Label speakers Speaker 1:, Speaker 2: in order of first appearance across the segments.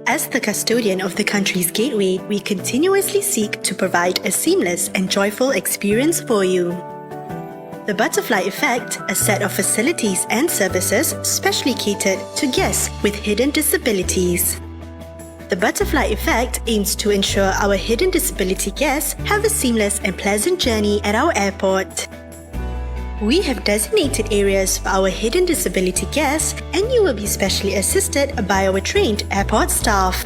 Speaker 1: As the custodian of the country's gateway, we continuously seek to provide a seamless and joyful experience for you. The Butterfly Effect, a set of facilities and services specially catered to guests with hidden disabilities. The Butterfly Effect aims to ensure our hidden disability guests have a seamless and pleasant journey at our airport. We have designated areas for our hidden disability guests, and you will be specially assisted by our trained airport staff.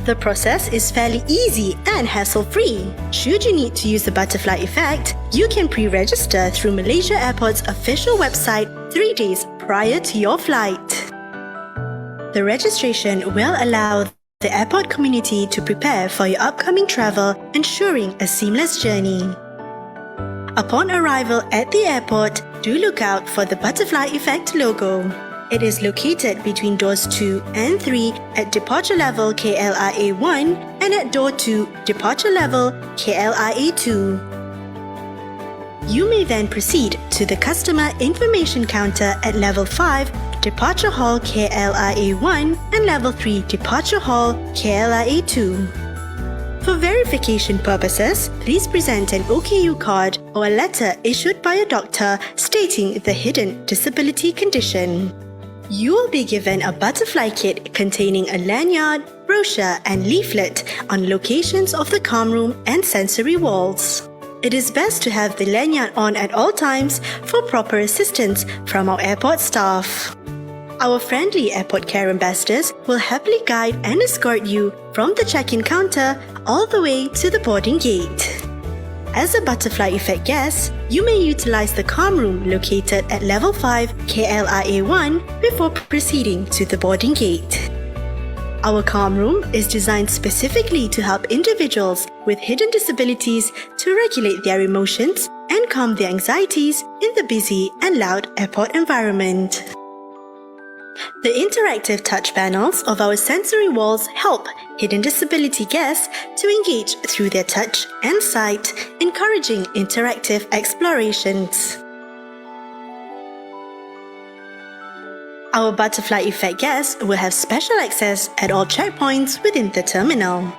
Speaker 1: The process is fairly easy and hassle-free. Should you need to use the Butterfly Effect, you can pre-register through Malaysia Airport's official website 3 days prior to your flight. The registration will allow the airport community to prepare for your upcoming travel, ensuring a seamless journey. Upon arrival at the airport, do look out for the Butterfly Effect logo. It is located between doors 2 and 3 at departure level KLIA 1 and at door 2, departure level KLIA 2. You may then proceed to the customer information counter at level 5, departure hall KLIA 1 and level 3, departure hall KLIA 2. For verification purposes, please present an OKU card or a letter issued by a doctor stating the hidden disability condition. You will be given a butterfly kit containing a lanyard, brochure and leaflet on locations of the calm room and sensory walls. It is best to have the lanyard on at all times for proper assistance from our airport staff. Our friendly airport care ambassadors will happily guide and escort you from the check-in counter all the way to the boarding gate. As a Butterfly Effect guest, you may utilize the calm room located at level 5 KLIA 1 before proceeding to the boarding gate. Our calm room is designed specifically to help individuals with hidden disabilities to regulate their emotions and calm their anxieties in the busy and loud airport environment. The interactive touch panels of our sensory walls help hidden disability guests to engage through their touch and sight, encouraging interactive explorations. Our Butterfly Effect guests will have special access at all checkpoints within the terminal.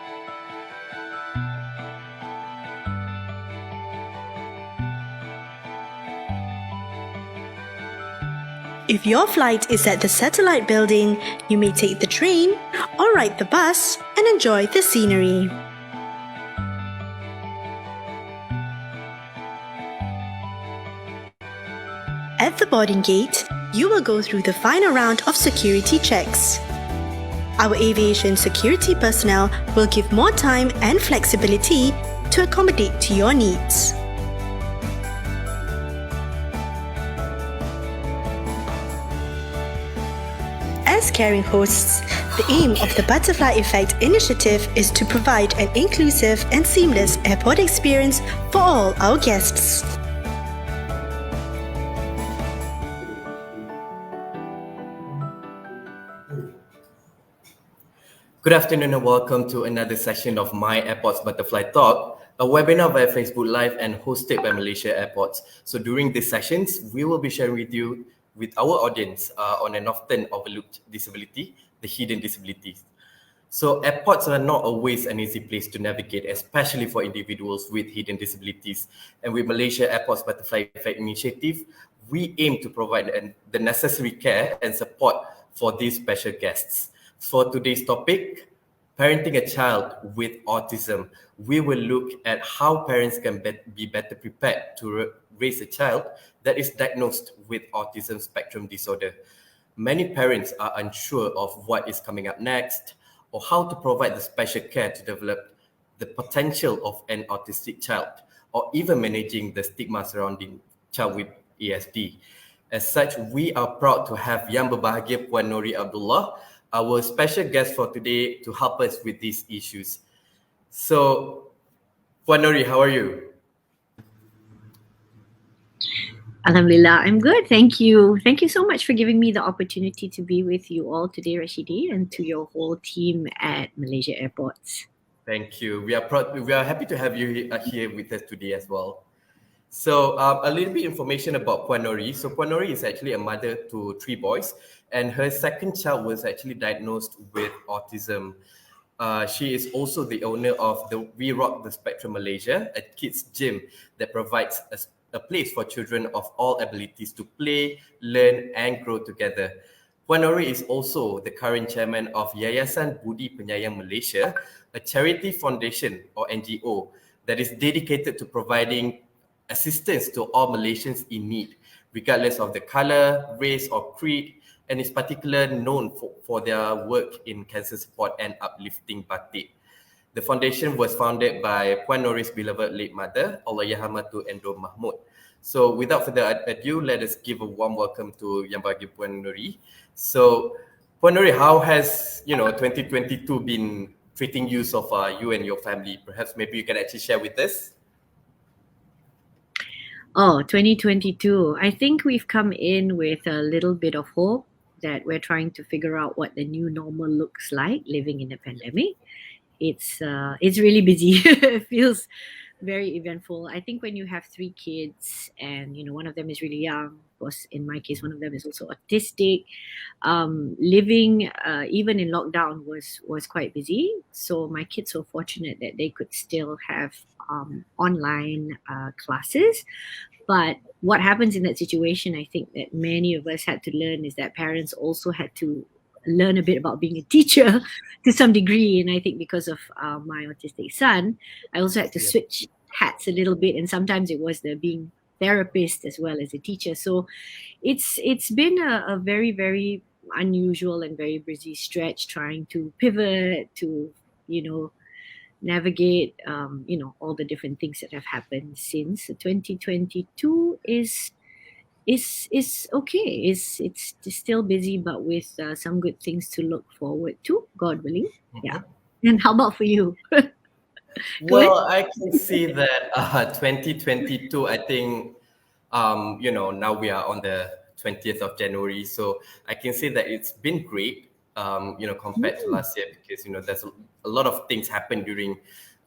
Speaker 1: If your flight is at the satellite building, you may take the train or ride the bus and enjoy the scenery. At the boarding gate, you will go through the final round of security checks. Our aviation security personnel will give more time and flexibility to accommodate to your needs. As caring hosts, the aim of the Butterfly Effect initiative is to provide an inclusive and seamless airport experience for all our guests.
Speaker 2: Good afternoon and welcome to another session of My Airports Butterfly Talk, a webinar via Facebook Live and hosted by Malaysia Airports. So during these sessions, we will be sharing with our audience on an often overlooked disability, the hidden disabilities. So airports are not always an easy place to navigate, especially for individuals with hidden disabilities. And with Malaysia Airports Butterfly Effect initiative, we aim to provide the necessary care and support for these special guests. For today's topic, parenting a child with autism, we will look at how parents can be better prepared to raise a child that is diagnosed with autism spectrum disorder. Many parents are unsure of what is coming up next or how to provide the special care to develop the potential of an autistic child, or even managing the stigma surrounding child with ASD. As such, we are proud to have Yang Berbahagia Puan Nori Abdullah, our special guest for today, to help us with these issues. So, Puan Nori, how are you?
Speaker 3: Alhamdulillah, I'm good. Thank you. Thank you so much for giving me the opportunity to be with you all today, Rashidi, and to your whole team at Malaysia Airports.
Speaker 2: Thank you. We are proud. We are happy to have you here with us today as well. So a little bit information about Puan Nori. So Puan Nori is actually a mother to 3 boys, and her second child was actually diagnosed with autism. She is also the owner of the We Rock the Spectrum Malaysia, a kids gym that provides a place for children of all abilities to play, learn, and grow together. Puan Nori is also the current chairman of Yayasan Budi Penyayang Malaysia, a charity foundation or NGO that is dedicated to providing assistance to all Malaysians in need, regardless of the colour, race, or creed, and is particularly known for their work in cancer support and uplifting batik. The foundation was founded by Puan Nori's beloved late mother, Allahyarhamatu Endro Mahmud. So without further ado, let us give a warm welcome to Yang Bagi Puan Nori. So Puan Nori, how has 2022 been treating you so far, you and your family? Perhaps maybe you can actually share with us.
Speaker 3: Oh, 2022. I think we've come in with a little bit of hope that we're trying to figure out what the new normal looks like living in a pandemic. It's really busy. It feels very eventful. I think when you have 3 kids and one of them is really young, of course in my case one of them is also autistic, living even in lockdown was quite busy. So my kids were fortunate that they could still have online classes. But what happens in that situation, I think that many of us had to learn, is that parents also had to learn a bit about being a teacher to some degree. And I think because of my autistic son, I also had to switch hats a little bit. And sometimes it was the being therapist as well as a teacher. So it's been a very, very unusual and very busy stretch trying to pivot to, navigate all the different things that have happened since 2022 is okay. It's still busy, but with some good things to look forward to, God willing. Yeah. And how about for you?
Speaker 2: Well, I can see that 2022, I think, now we are on the 20th of January. So I can say that it's been great, compared to last year, because, there's a lot of things happened during,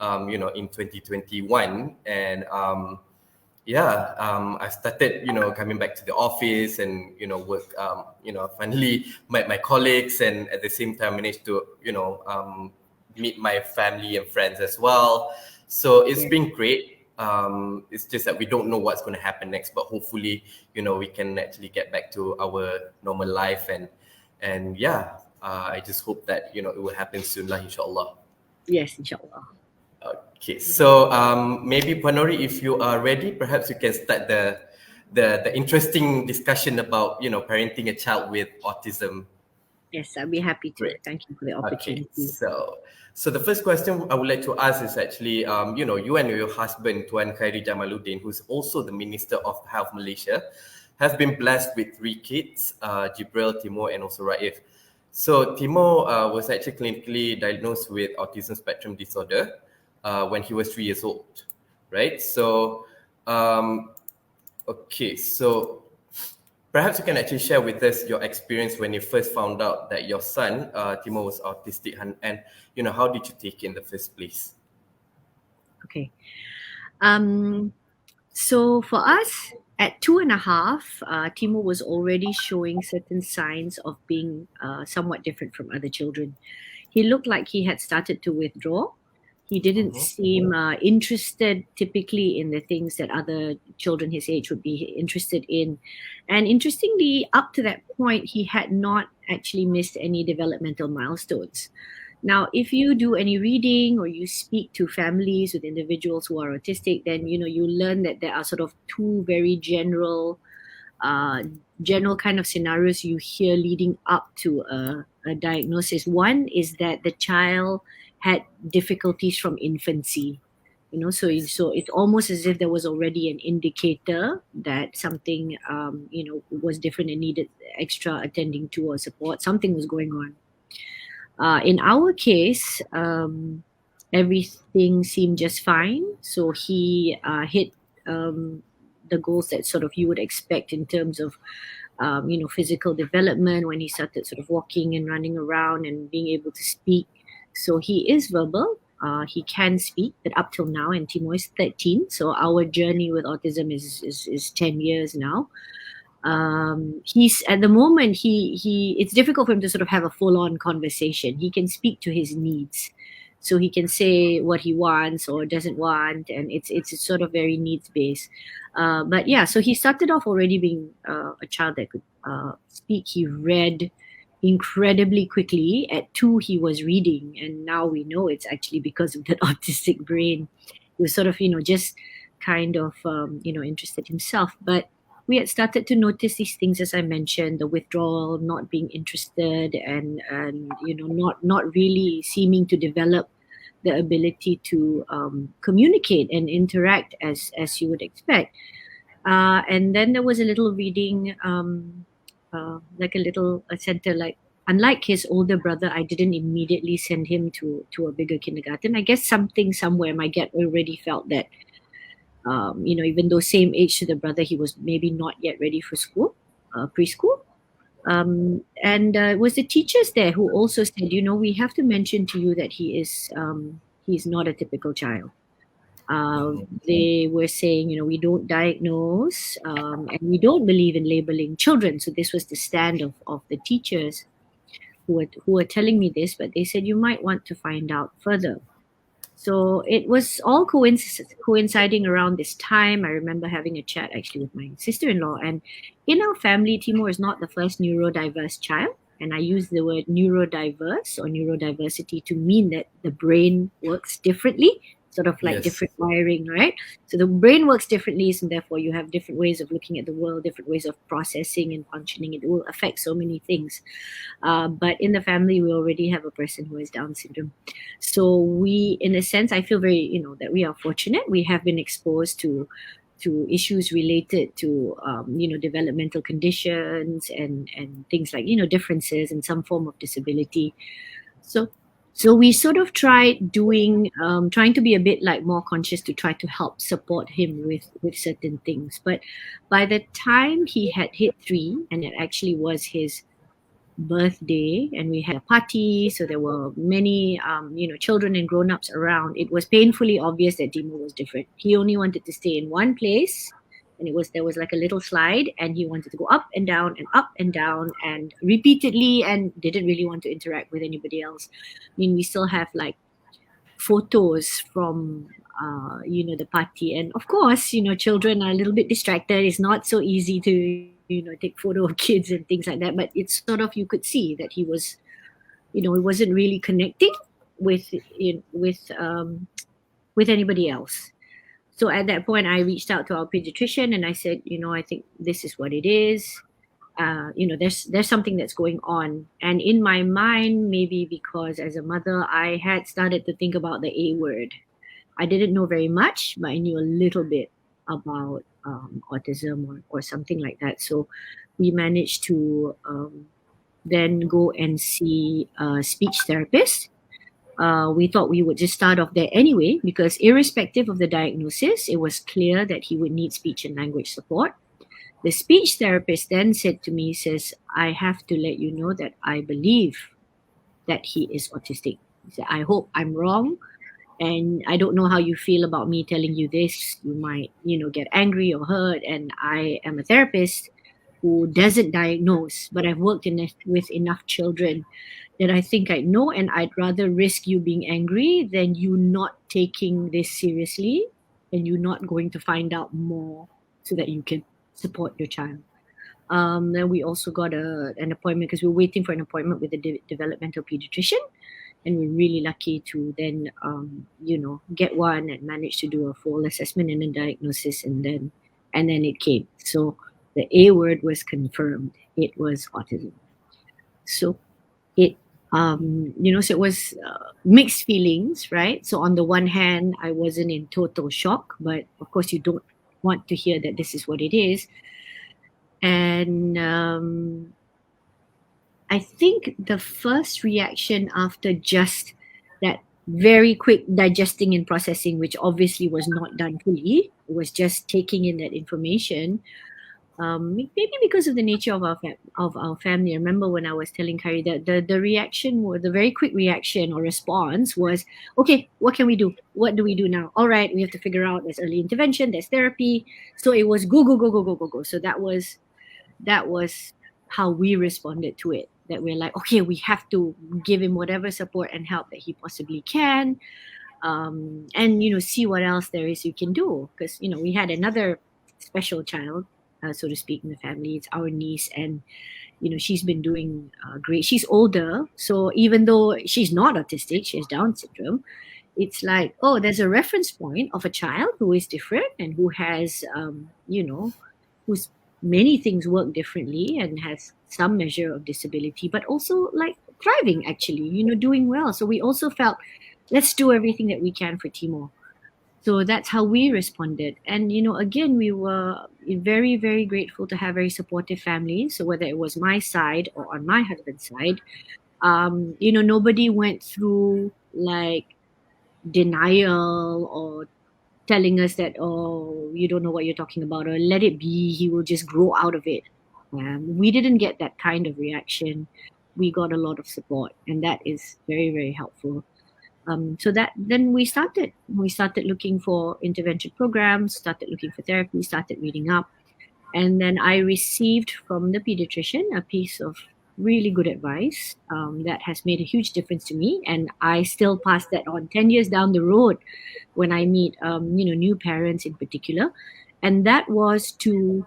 Speaker 2: in 2021. And I started, coming back to the office and, work, finally met my colleagues, and at the same time managed to, meet my family and friends as well. So it's been great. It's just that we don't know what's going to happen next, but hopefully, we can actually get back to our normal life, and I just hope that, it will happen soon, inshallah.
Speaker 3: Yes, inshallah.
Speaker 2: Okay, so maybe Puan Nori, if you are ready, perhaps you can start the interesting discussion about parenting a child with autism.
Speaker 3: Yes, I'd be happy to. Great. Thank you for the opportunity.
Speaker 2: Okay, so the first question I would like to ask is actually, you and your husband Tuan Khairi Jamaluddin, who's also the Minister of Health Malaysia, have been blessed with 3 kids, Jibril, Timur, and also Raif. So Timur was actually clinically diagnosed with autism spectrum disorder when he was 3 years old, right? So, so perhaps you can actually share with us your experience when you first found out that your son, Timur, was autistic, and how did you take it in the first place?
Speaker 3: Okay. So for us, at 2.5, Timur was already showing certain signs of being somewhat different from other children. He looked like he had started to withdraw. He didn't seem interested typically in the things that other children his age would be interested in. And interestingly, up to that point, he had not actually missed any developmental milestones. Now, if you do any reading or you speak to families with individuals who are autistic, then you learn that there are sort of 2 very general kind of scenarios you hear leading up to a diagnosis. One is that the child had difficulties from infancy, so it's almost as if there was already an indicator that something was different and needed extra attending to or support. Something was going on. In our case, everything seemed just fine. So he hit the goals that sort of you would expect in terms of physical development, when he started sort of walking and running around and being able to speak. So he is verbal. He can speak, but up till now, and Timo is 13. So our journey with autism is 10 years now. He's at the moment, he it's difficult for him to sort of have a full-on conversation. He can speak to his needs. So he can say what he wants or doesn't want, and it's sort of very needs based. But yeah, so he started off already being a child that could speak. He read incredibly quickly. At 2, he was reading, and now we know it's actually because of that autistic brain. He was sort of, just kind of, interested himself. But we had started to notice these things, as I mentioned, the withdrawal, not being interested, and not really seeming to develop the ability to communicate and interact as you would expect. And then there was a little reading, like a center. Like, unlike his older brother, I didn't immediately send him to a bigger kindergarten. I guess something somewhere my gut already felt that, even though same age to the brother, he was maybe not yet ready for school, preschool. And it was the teachers there who also said, we have to mention to you that he's not a typical child. They were saying, we don't diagnose, and we don't believe in labeling children. So this was the stand of the teachers who were telling me this, but they said you might want to find out further. So it was all coinciding around this time. I remember having a chat actually with my sister-in-law, and in our family, Timur is not the first neurodiverse child. And I use the word neurodiverse or neurodiversity to mean that the brain works differently, sort of like
Speaker 2: Yes.
Speaker 3: different wiring, right? So the brain works differently, and therefore you have different ways of looking at the world, different ways of processing and functioning. It will affect so many things. But in the family, we already have a person who has Down syndrome. So we, in a sense, I feel very, that we are fortunate. We have been exposed to issues related to developmental conditions and things like differences in some form of disability. So we sort of tried trying to be a bit like more conscious to try to help support him with certain things. But by the time he had hit 3, and it actually was his birthday, and we had a party, so there were many children and grown-ups around, it was painfully obvious that Dimo was different. He only wanted to stay in one place, and there was like a little slide, and he wanted to go up and down and repeatedly, and didn't really want to interact with anybody else. I mean, we still have like photos from the party, and of course, children are a little bit distracted. It's not so easy to take photo of kids and things like that, but it's sort of, you could see that he was, he wasn't really connecting with anybody else. So at that point, I reached out to our pediatrician and I said, I think this is what it is. There's something that's going on. And in my mind, maybe because as a mother, I had started to think about the A word. I didn't know very much, but I knew a little bit about autism or something like that. So we managed to then go and see a speech therapist. We thought we would just start off there anyway, because irrespective of the diagnosis, it was clear that he would need speech and language support. The speech therapist then said to me, I have to let you know that I believe that he is autistic. He said, I hope I'm wrong. And I don't know how you feel about me telling you this. You might, get angry or hurt. And I am a therapist who doesn't diagnose, but I've worked with enough children that I think I know, and I'd rather risk you being angry than you not taking this seriously and you not going to find out more so that you can support your child. Then we also got an appointment because we were waiting for an appointment with a developmental pediatrician. And we're really lucky to then, get one and manage to do a full assessment and a diagnosis, and then it came. So the A word was confirmed. It was autism. So it, so it was mixed feelings, right? So on the one hand, I wasn't in total shock, but of course you don't want to hear that this is what it is. And I think the first reaction after just that very quick digesting and processing, which obviously was not done fully, was just taking in that information, maybe because of the nature of our family. I remember when I was telling Kari that the reaction, or the very quick reaction or response was, okay, what can we do? What do we do now? All right, we have to figure out, there's early intervention, there's therapy. So it was go, go, go, go, go, go, go. So that was how we responded to it. That we're like, okay, we have to give him whatever support and help that he possibly can, and see what else there is you can do, because we had another special child, so to speak, in the family. It's our niece, and she's been doing great. She's older, so even though she's not autistic, she has Down syndrome. It's like, oh, there's a reference point of a child who is different and who has whose many things work differently and has some measure of disability, but also like thriving, actually, doing well. So we also felt, let's do everything that we can for Timor. So that's how we responded. And, again, we were very, very grateful to have very supportive families. So whether it was my side or on my husband's side, nobody went through like denial or telling us that, oh, you don't know what you're talking about, or let it be, he will just grow out of it. We didn't get that kind of reaction. We got a lot of support, and that is very, very helpful. So that then we started looking for intervention programs, started looking for therapy, started reading up. And then I received from the pediatrician a piece of really good advice that has made a huge difference to me. And I still pass that on 10 years down the road when I meet, new parents in particular. And that was to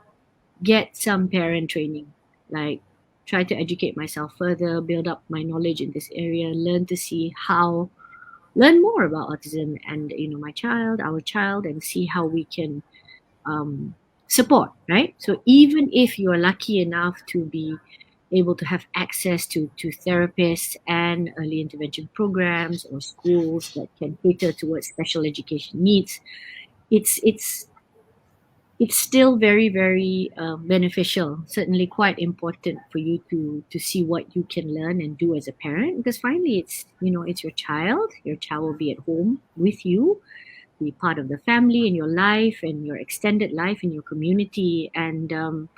Speaker 3: get some parent training, like try to educate myself further, build up my knowledge in this area, learn more about autism and our child, and see how we can support, right? So even if you are lucky enough to be able to have access to therapists and early intervention programs or schools that can cater towards special education needs, it's still very, very beneficial, certainly quite important for you to see what you can learn and do as a parent, because finally it's your child will be at home with you, be part of the family in your life and your extended life in your community. And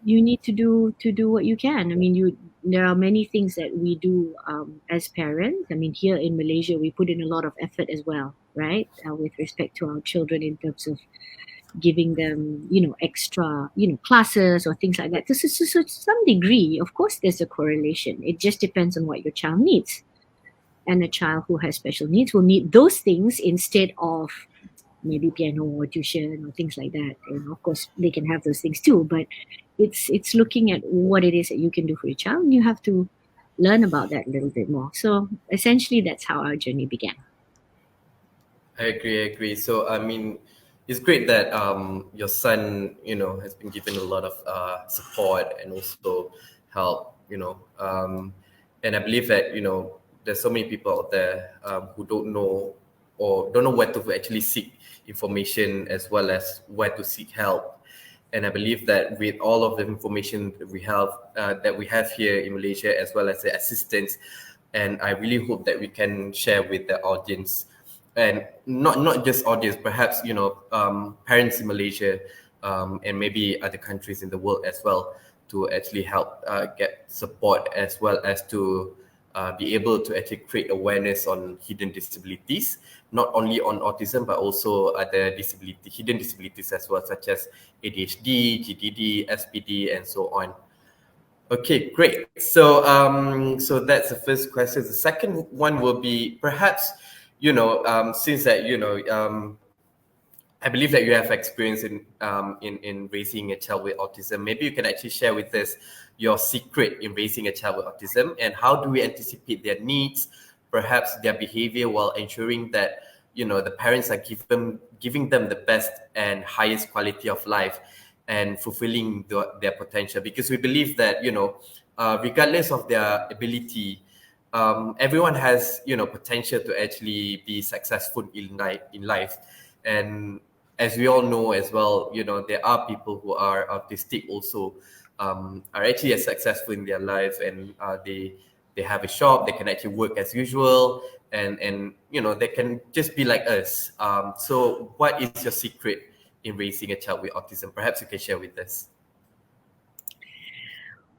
Speaker 3: you need to do what you can. I mean, there are many things that we do as parents. I mean, here in Malaysia, we put in a lot of effort as well, right? With respect to our children, in terms of giving them, extra, classes or things like that. So to some degree, of course, there's a correlation. It just depends on what your child needs. And a child who has special needs will need those things instead of maybe piano or tuition or things like that. And of course, they can have those things too. But it's looking at what it is that you can do for your child, and you have to learn about that a little bit more. So essentially, that's how our journey began.
Speaker 2: I agree. So, I mean, it's great that your son, has been given a lot of support and also help, and I believe that, there's so many people out there who don't know where to actually seek information, as well as where to seek help. And I believe that with all of the information that we have here in Malaysia, as well as the assistance, and I really hope that we can share with the audience, and not just audience, perhaps parents in Malaysia, and maybe other countries in the world as well, to actually help get support, as well as to be able to actually create awareness on hidden disabilities, not only on autism, but also other hidden disabilities as well, such as ADHD, GDD, SPD, and so on. Okay, great. So so that's the first question. The second one will be, perhaps, since that, I believe that you have experience in raising a child with autism. Maybe you can actually share with us your secret in raising a child with autism, and how do we anticipate their needs, perhaps their behavior, while ensuring that the parents are giving them the best and highest quality of life, and fulfilling their potential. Because we believe that regardless of their ability, everyone has potential to actually be successful in life. And as we all know as well, there are people who are autistic also, are actually as successful in their life, and they have a shop, they can actually work as usual, and they can just be like us. So what is your secret in raising a child with autism? Perhaps you can share with us.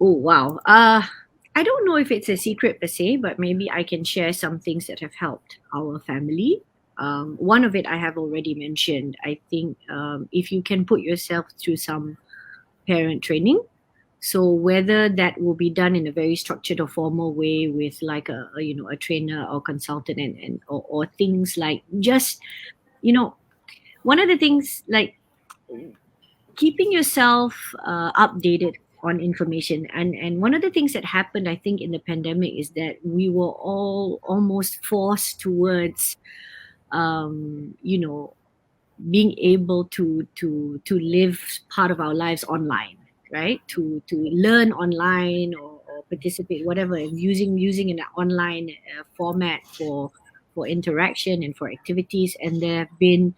Speaker 3: Oh, wow. I don't know if it's a secret per se, but maybe I can share some things that have helped our family. One of it I have already mentioned. I think if you can put yourself through some parent training, so whether that will be done in a very structured or formal way with like a trainer or consultant or things like just one of the things like keeping yourself updated on information, and one of the things that happened I think in the pandemic is that we were all almost forced towards you know being able to live part of our lives online, right? To learn online or participate whatever, and using an online format for interaction and for activities. And there have been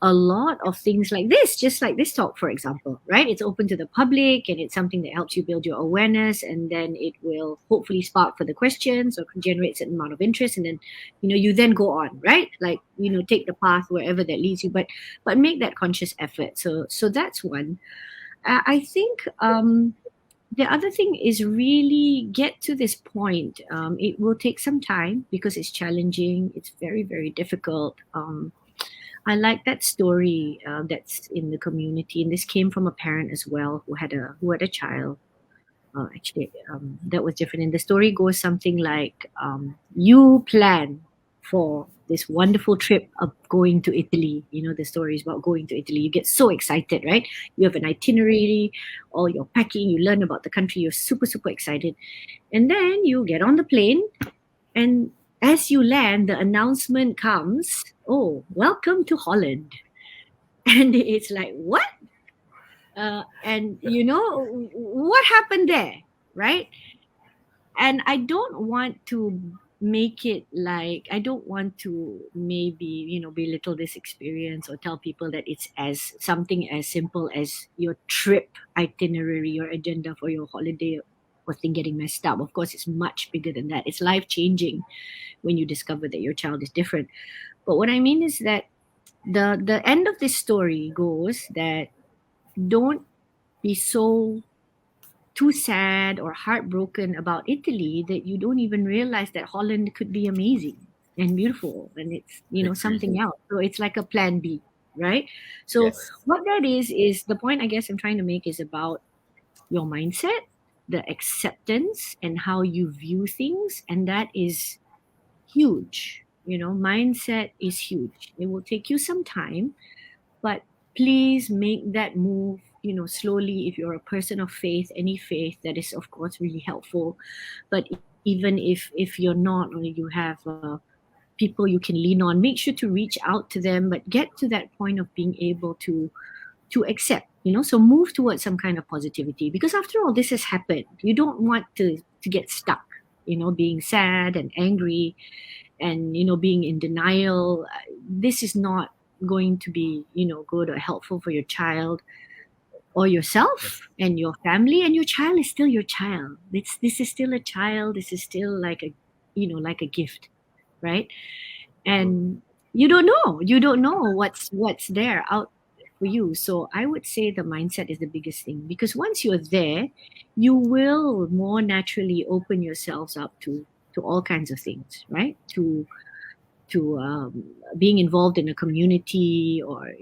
Speaker 3: a lot of things like this, just like this talk, for example, right? It's open to the public and it's something that helps you build your awareness, and then it will hopefully spark further questions or generate a certain amount of interest, and then you then go on, right? Like take the path wherever that leads you, but make that conscious effort. So that's one. I think the other thing is really get to this point. It will take some time because it's challenging, it's very, very difficult. I like that story that's in the community, and this came from a parent as well who had a child. Actually, that was different. And the story goes something like, you plan for this wonderful trip of going to Italy. The story is about going to Italy. You get so excited, right? You have an itinerary, all your packing, you learn about the country, you're super, super excited. And then you get on the plane, and as you land, the announcement comes, oh, welcome to Holland. And it's like, what? And what happened there, right? And I don't want to make it like, I don't want to maybe belittle this experience or tell people that it's as something as simple as your trip itinerary, your agenda for your holiday or thing getting messed up. Of course, it's much bigger than that. It's life changing when you discover that your child is different. But what I mean is that the end of this story goes that don't be so too sad or heartbroken about Italy that you don't even realize that Holland could be amazing and beautiful, and it's something else. So it's like a plan B, right? So
Speaker 2: Yes.
Speaker 3: what that is the point I guess I'm trying to make is about your mindset, the acceptance, and how you view things, and that is huge. Mindset is huge. It will take you some time, but please make that move slowly. If you're a person of faith, any faith, that is of course really helpful. But even if you're not, or you have people you can lean on, make sure to reach out to them, but get to that point of being able to accept, so move towards some kind of positivity, because after all, this has happened. You don't want to get stuck being sad and angry and being in denial. This is not going to be good or helpful for your child or yourself and your family. And your child is still your child. This is still a child. This is still like a gift, right? And you don't know what's there out for you. So I would say the mindset is the biggest thing, because once you're there, you will more naturally open yourselves up to all kinds of things, right? To being involved in a community, or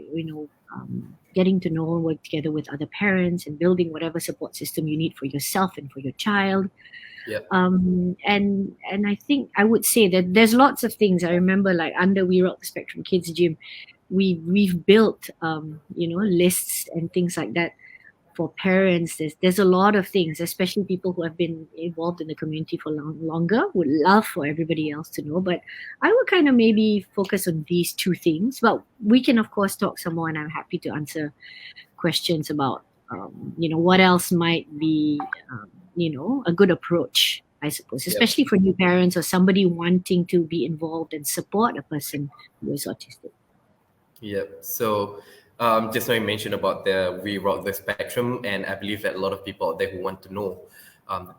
Speaker 3: getting to know and work together with other parents and building whatever support system you need for yourself and for your child.
Speaker 2: Yep.
Speaker 3: And I think I would say that there's lots of things. I remember, like under We Rock the Spectrum Kids Gym, we've built lists and things like that for parents. There's a lot of things, especially people who have been involved in the community for longer, would love for everybody else to know. But I would kind of maybe focus on these two things. But we can of course talk some more, and I'm happy to answer questions about what else might be a good approach, I suppose, especially for new parents or somebody wanting to be involved and support a person who is autistic.
Speaker 2: Yep. So just now you mentioned about the We Rock the Spectrum, and I believe that a lot of people out there who want to know,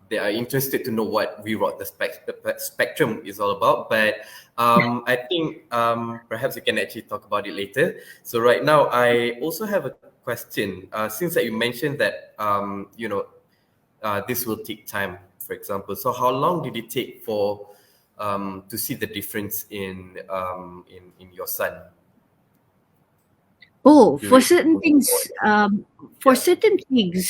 Speaker 2: they are interested to know what We Rock the Spectrum is all about. But I think perhaps we can actually talk about it later. So right now, I also have a question. Since that you mentioned that this will take time, for example. So how long did it take for to see the difference in your son?
Speaker 3: Oh, for
Speaker 2: During
Speaker 3: certain things,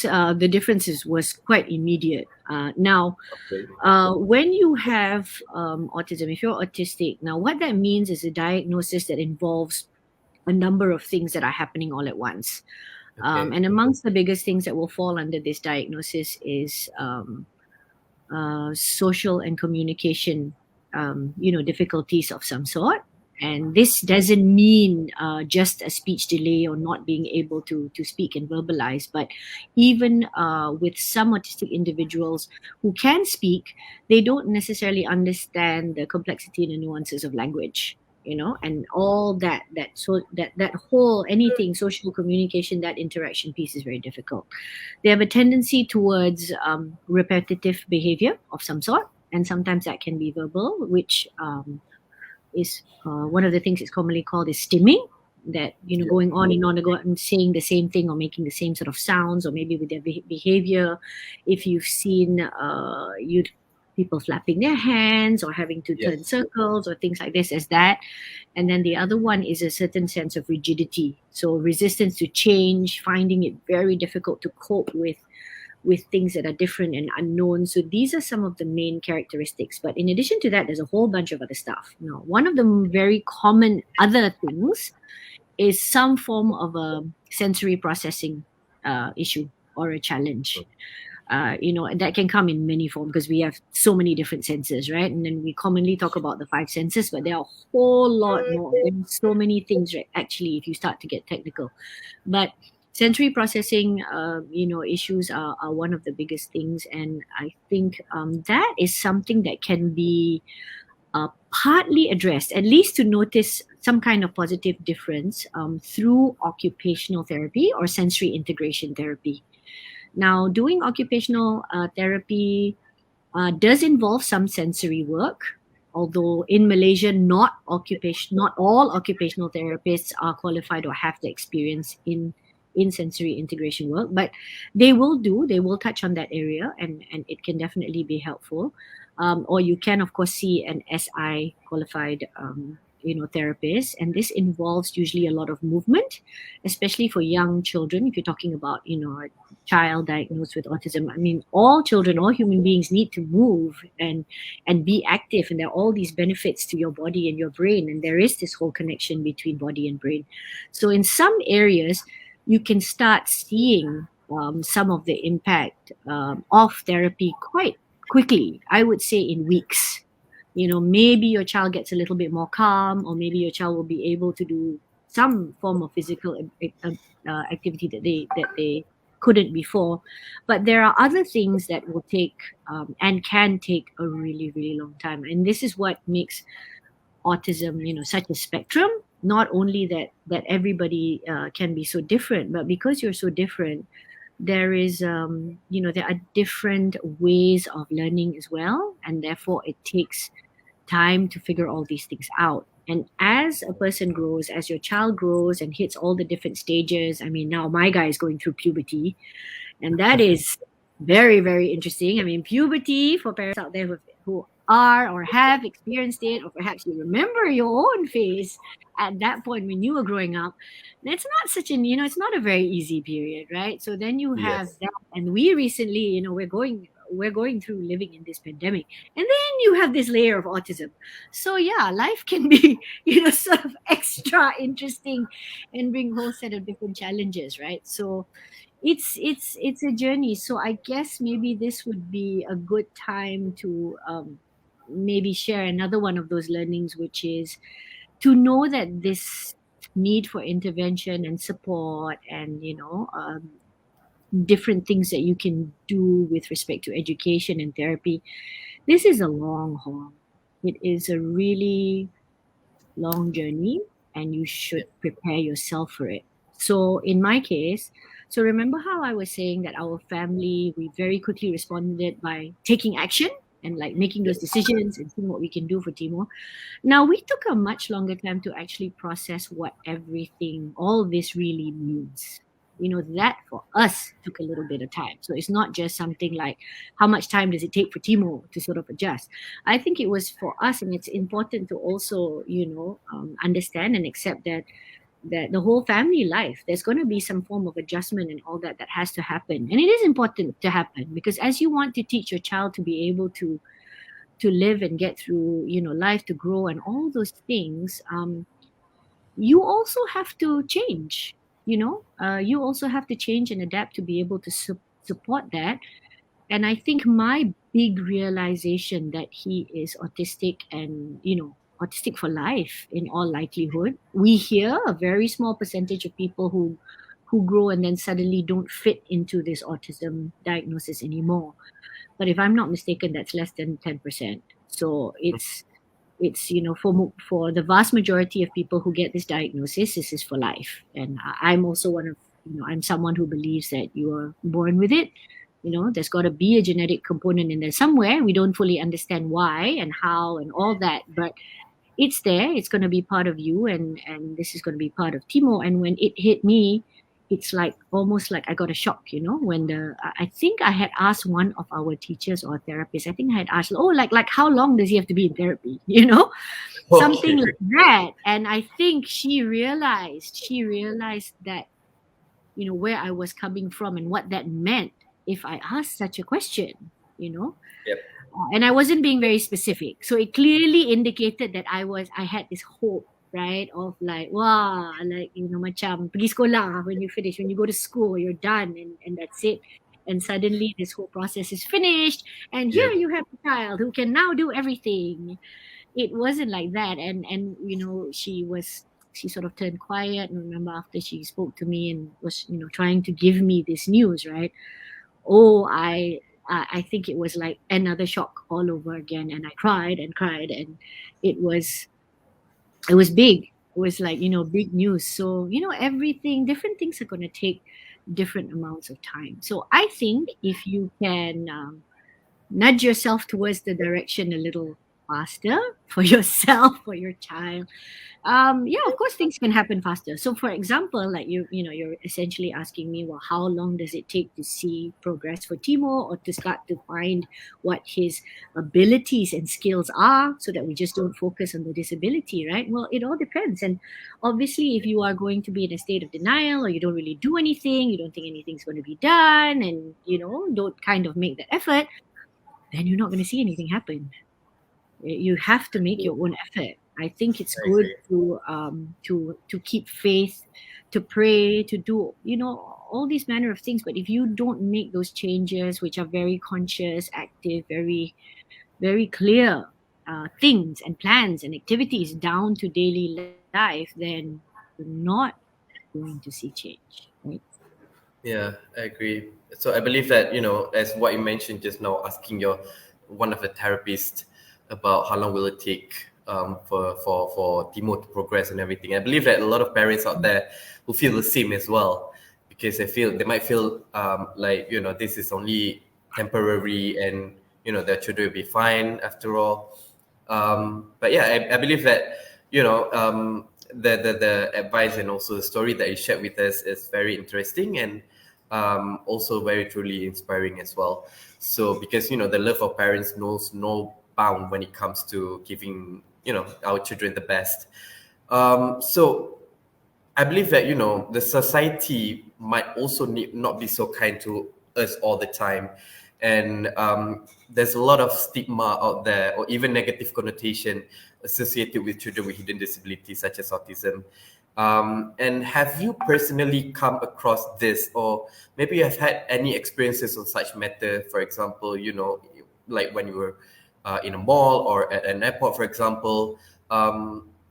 Speaker 2: yeah.
Speaker 3: the differences was quite immediate. Now,
Speaker 2: Okay.
Speaker 3: when you have autism, if you're autistic, now what that means is a diagnosis that involves a number of things that are happening all at once.
Speaker 2: Okay.
Speaker 3: And amongst the biggest things that will fall under this diagnosis is social and communication, difficulties of some sort. And this doesn't mean just a speech delay or not being able to speak and verbalize, but even with some autistic individuals who can speak, they don't necessarily understand the complexity and the nuances of language. And all that whole anything social communication, that interaction piece is very difficult. They have a tendency towards repetitive behavior of some sort, and sometimes that can be verbal, which is one of the things it's commonly called is stimming. That going on and on and saying the same thing or making the same sort of sounds, or maybe with their behavior. If you've seen people flapping their hands or having to
Speaker 2: Yes.
Speaker 3: turn circles or things like this, as that. And then the other one is a certain sense of rigidity. So resistance to change, finding it very difficult to cope with things that are different and unknown. So these are some of the main characteristics. But in addition to that, there's a whole bunch of other stuff. One of the very common other things is some form of a sensory processing issue or a challenge. And that can come in many forms because we have so many different senses, right? And then we commonly talk about the five senses, but there are a whole lot more. There's so many things, right? Actually, if you start to get technical, but sensory processing, issues are one of the biggest things, and I think that is something that can be partly addressed, at least to notice some kind of positive difference through occupational therapy or sensory integration therapy. Now, doing occupational therapy does involve some sensory work, although in Malaysia, not all occupational therapists are qualified or have the experience in sensory integration work, but they will touch on that area, and it can definitely be helpful. Or you can, of course, see an SI qualified therapist, and this involves usually a lot of movement, especially for young children. If you're talking about a child diagnosed with autism, I mean, all children, all human beings need to move and be active, and there are all these benefits to your body and your brain, and there is this whole connection between body and brain. So in some areas you can start seeing some of the impact of therapy quite quickly. I would say in weeks. Maybe your child gets a little bit more calm, or maybe your child will be able to do some form of physical activity that they couldn't before. But there are other things that will take and can take a really, really long time. And this is what makes autism, such a spectrum. Not only that everybody can be so different, but because you're so different, there is there are different ways of learning as well, and therefore it takes time to figure all these things out. And as a person grows, as your child grows and hits all the different stages, I mean, now my guy is going through puberty, and that is very, very interesting. I mean, puberty, for parents out there who are or have experienced it, or perhaps you remember your own phase at that point when you were growing up, it's not such an it's not a very easy period, right? So then you have
Speaker 2: Yes.
Speaker 3: that, and we recently, we're going through living in this pandemic, and then you have this layer of autism. So yeah, life can be sort of extra interesting and bring a whole set of different challenges, right? So it's a journey. So I guess maybe this would be a good time to maybe share another one of those learnings, which is to know that this need for intervention and support, and different things that you can do with respect to education and therapy, this is a long haul. It is a really long journey, and you should prepare yourself for it. So in my case, so remember how I was saying that our family, we very quickly responded by taking action and like making those decisions and seeing what we can do for Timor. Now we took a much longer time to actually process what all this really means. That for us took a little bit of time. So it's not just something like how much time does it take for Timor to sort of adjust. I think it was for us, and it's important to also, understand and accept that the whole family life, there's going to be some form of adjustment and all that has to happen, and it is important to happen, because as you want to teach your child to be able to live and get through life, to grow and all those things, you also have to change. You also have to change and adapt to be able to support that. And I think my big realization that he is autistic, and autistic for life in all likelihood. We hear a very small percentage of people who grow and then suddenly don't fit into this autism diagnosis anymore. But if I'm not mistaken, that's less than 10%. So it's for the vast majority of people who get this diagnosis, this is for life. And I'm also one of, I'm someone who believes that you are born with it. There's got to be a genetic component in there somewhere. We don't fully understand why and how and all that, but it's there. It's going to be part of you, and this is going to be part of Timo. And when it hit me, it's like almost like I got a shock, when I think I had asked one of our teachers or therapists, I think I had asked, like how long does he have to be in therapy, something like that. And I think she realized that, where I was coming from and what that meant if I asked such a question,
Speaker 2: Yep.
Speaker 3: And I wasn't being very specific. So it clearly indicated that I had this hope, right? Of like, wow, like, macam pergi sekolah, when you go to school, you're done, and that's it. And suddenly this whole process is finished. And here
Speaker 2: Yep.
Speaker 3: you have a child who can now do everything. It wasn't like that. And she sort of turned quiet. And remember, after she spoke to me and was, trying to give me this news, right? Oh, I think it was like another shock all over again, and I cried and cried, and it was big. It was like, big news. So different things are going to take different amounts of time. So I think if you can nudge yourself towards the direction a little faster for yourself, for your child, yeah, of course things can happen faster. So for example, like you're essentially asking me, well, how long does it take to see progress for Timo, or to start to find what his abilities and skills are, so that we just don't focus on the disability, right? Well, it all depends. And obviously, if you are going to be in a state of denial, or you don't really do anything, you don't think anything's going to be done, and don't kind of make that effort, then you're not going to see anything happen. You have to make your own effort. I think it's
Speaker 2: I
Speaker 3: good
Speaker 2: agree.
Speaker 3: to keep faith, to pray, to do all these manner of things. But if you don't make those changes, which are very conscious, active, very very clear things and plans and activities down to daily life, then you're not going to see change, right?
Speaker 2: Yeah, I agree. So I believe that, as what you mentioned just now, asking one of the therapists about how long will it take for Timo to progress and everything. I believe that a lot of parents out there who feel the same as well, because they might feel like, this is only temporary, and their children will be fine after all. But yeah, I believe that, the advice and also the story that you shared with us is very interesting, and also very truly inspiring as well. So because the love of parents knows no bound when it comes to giving our children the best. So I believe that the society might also not be so kind to us all the time, and there's a lot of stigma out there, or even negative connotation associated with children with hidden disabilities such as autism. And have you personally come across this, or maybe you have had any experiences on such matter? For example, like when you were in a mall or at an airport, for example.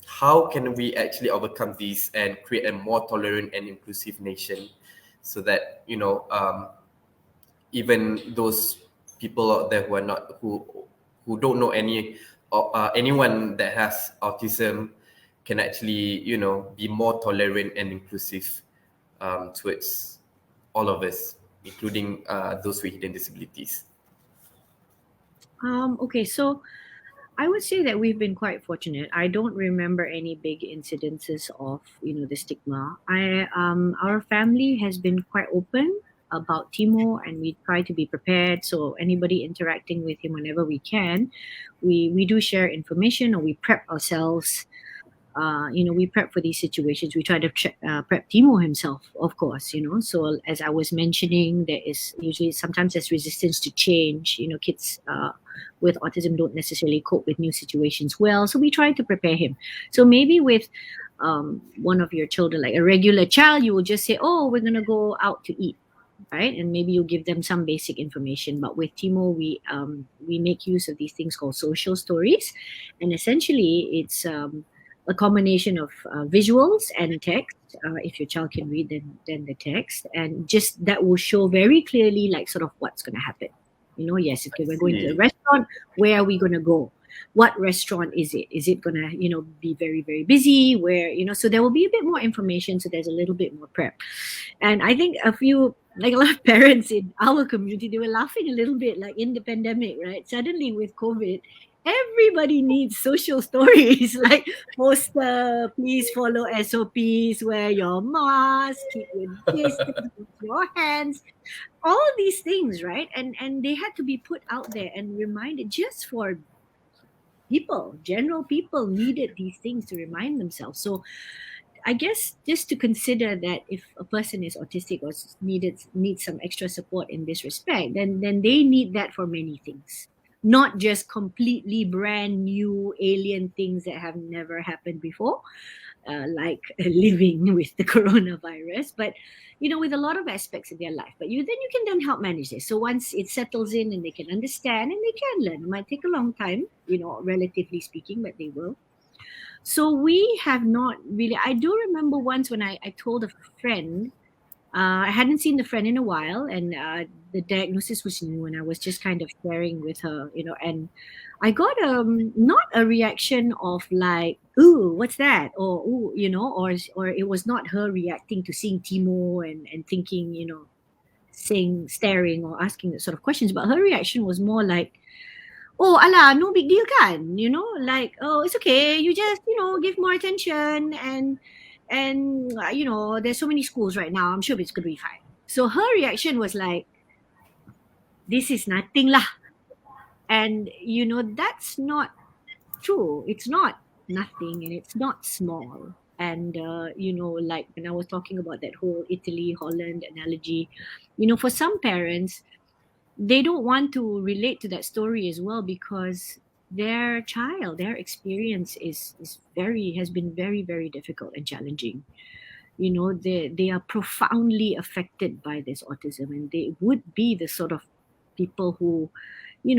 Speaker 2: How can we actually overcome these and create a more tolerant and inclusive nation, so that even those people out there who are not who don't know anyone that has autism can actually be more tolerant and inclusive towards all of us, including those with hidden disabilities.
Speaker 3: Okay, so I would say that we've been quite fortunate. I don't remember any big incidences of the stigma. Our family has been quite open about Timo, and we try to be prepared. So anybody interacting with him whenever we can, we do share information, or we prep ourselves. We prep for these situations. We try to prep Timo himself, of course. So as I was mentioning, there is usually sometimes there's resistance to change. Kids with autism don't necessarily cope with new situations well, so we try to prepare him. So maybe with one of your children, like a regular child, you will just say, "Oh, we're gonna go out to eat." Right, and maybe you give them some basic information. But with Timo, we make use of these things called social stories, and essentially it's a combination of visuals and text. If your child can read, then the text, and just that will show very clearly, like sort of what's going to happen. Yes, okay, we're going to a
Speaker 2: See.
Speaker 3: restaurant. Where are we going to go? What restaurant is it? Is it going to, be very, very busy? Where, so there will be a bit more information. So there's a little bit more prep. And I think like a lot of parents in our community, they were laughing a little bit, like in the pandemic, right? Suddenly with COVID, everybody needs social stories like poster, please follow SOPs, wear your mask, keep your distance, wash your hands, all these things, right? And they had to be put out there and reminded, just for people, general people needed these things to remind themselves. So I guess just to consider that if a person is autistic or needs some extra support in this respect, then they need that for many things, not just completely brand new alien things that have never happened before, like living with the coronavirus, but with a lot of aspects of their life. But you can then help manage this. So once it settles in and they can understand and they can learn, it might take a long time, relatively speaking, but they will. So we have not really. I do remember once when I told a friend, I hadn't seen the friend in a while, and the diagnosis was new, and I was just kind of sharing with her, and I got not a reaction of like, "Ooh, what's that?" or "Ooh," or it was not her reacting to seeing Timo and thinking, saying, staring, or asking that sort of questions, but her reaction was more like, "Oh, ala, no big deal kan?" Like, "Oh, it's okay. You just, give more attention and there's so many schools right now. I'm sure it's going to be fine." So her reaction was like, "This is nothing lah." And, that's not true. It's not nothing and it's not small. And, like when I was talking about that whole Italy, Holland analogy, for some parents, they don't want to relate to that story as well, because their child, their experience has been very, very difficult and challenging. They are profoundly affected by this autism, and they would be the sort of people who,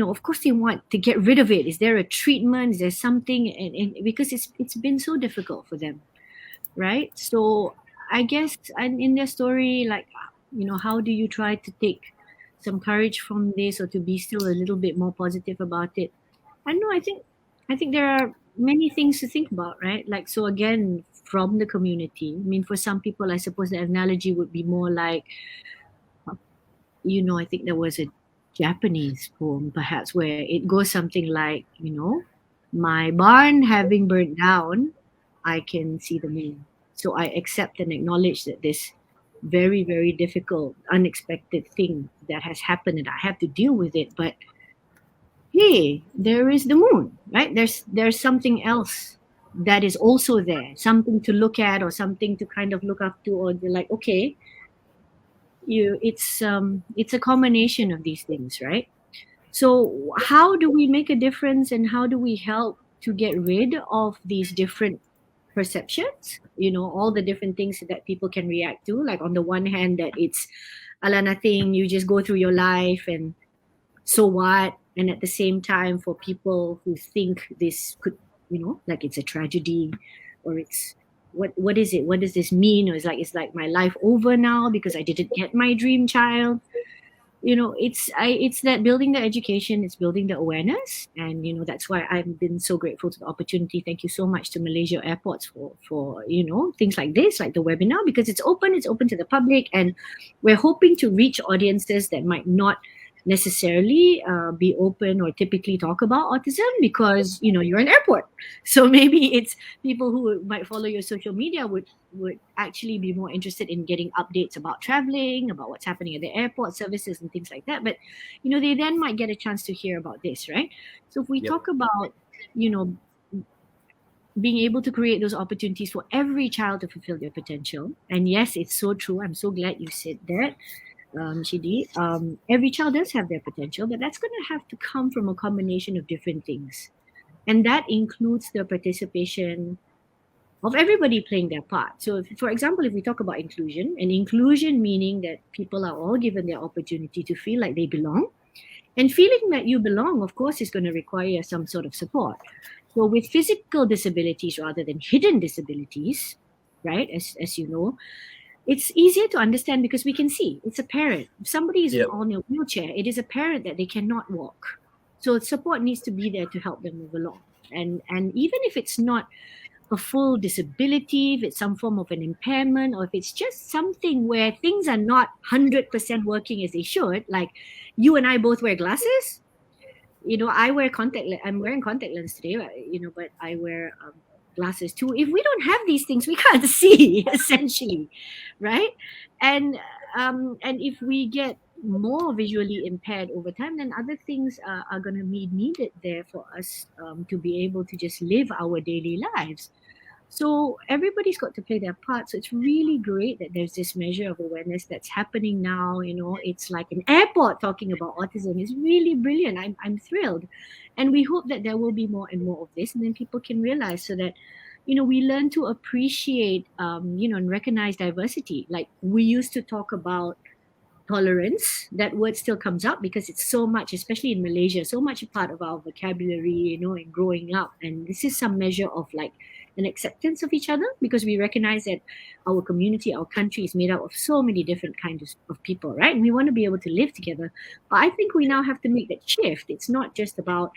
Speaker 3: of course they want to get rid of it. Is there a treatment? Is there something? And because it's been so difficult for them, right? So I guess, and in their story, like, how do you try to take some courage from this, or to be still a little bit more positive about it? I don't know. I think there are many things to think about, right? Like, so again, from the community. I mean, for some people, I suppose the analogy would be more like, I think there was a Japanese poem perhaps where it goes something like, my barn having burnt down, I can see the moon. So I accept and acknowledge that this very, very difficult, unexpected thing that has happened, and I have to deal with it. But hey, there is the moon, right? There's something else that is also there, something to look at, or something to kind of look up to, or be like, okay, it's a combination of these things, right? So how do we make a difference, and how do we help to get rid of these different perceptions, all the different things that people can react to? Like, on the one hand, that it's ala nothing, you just go through your life, and so what? And at the same time, for people who think this could, like it's a tragedy, or it's what is it? What does this mean? Or it's like my life over now because I didn't get my dream child. It's that building the education, it's building the awareness, and that's why I've been so grateful to the opportunity. Thank you so much to Malaysia Airports for things like this, like the webinar, because it's open to the public, and we're hoping to reach audiences that might not necessarily be open or typically talk about autism because you're an airport. So maybe it's people who might follow your social media would actually be more interested in getting updates about traveling, about what's happening at the airport services and things like that. But they then might get a chance to hear about this, right? So if we
Speaker 2: Yep.
Speaker 3: talk about you know being able to create those opportunities for every child to fulfill their potential. And yes, it's so true. I'm so glad you said that, Shidi. Every child does have their potential, but that's going to have to come from a combination of different things. And that includes the participation of everybody playing their part. So, for example, if we talk about inclusion, and inclusion meaning that people are all given their opportunity to feel like they belong, and feeling that you belong, of course, is going to require some sort of support. So with physical disabilities rather than hidden disabilities, right, as you know, it's easier to understand because we can see. It's apparent. If somebody is
Speaker 2: Yep.
Speaker 3: on a wheelchair, it is apparent that they cannot walk. So support needs to be there to help them move along. And even if it's not a full disability, if it's some form of an impairment, or if it's just something where things are not 100% working as they should, like you and I both wear glasses. I wear I'm wearing contact lens today, but I wear glasses too. If we don't have these things, we can't see essentially, right? And if we get more visually impaired over time, then other things are going to be needed there for us to be able to just live our daily lives. So everybody's got to play their part. So it's really great that there's this measure of awareness that's happening now. It's like an airport talking about autism. It's really brilliant. I'm thrilled. And we hope that there will be more and more of this, and then people can realize so that, we learn to appreciate, and recognize diversity. Like we used to talk about tolerance. That word still comes up because it's so much, especially in Malaysia, so much a part of our vocabulary, in growing up. And this is some measure of like an acceptance of each other because we recognize that our community, our country is made up of so many different kinds of people, right? And we want to be able to live together. But I think we now have to make that shift. It's not just about,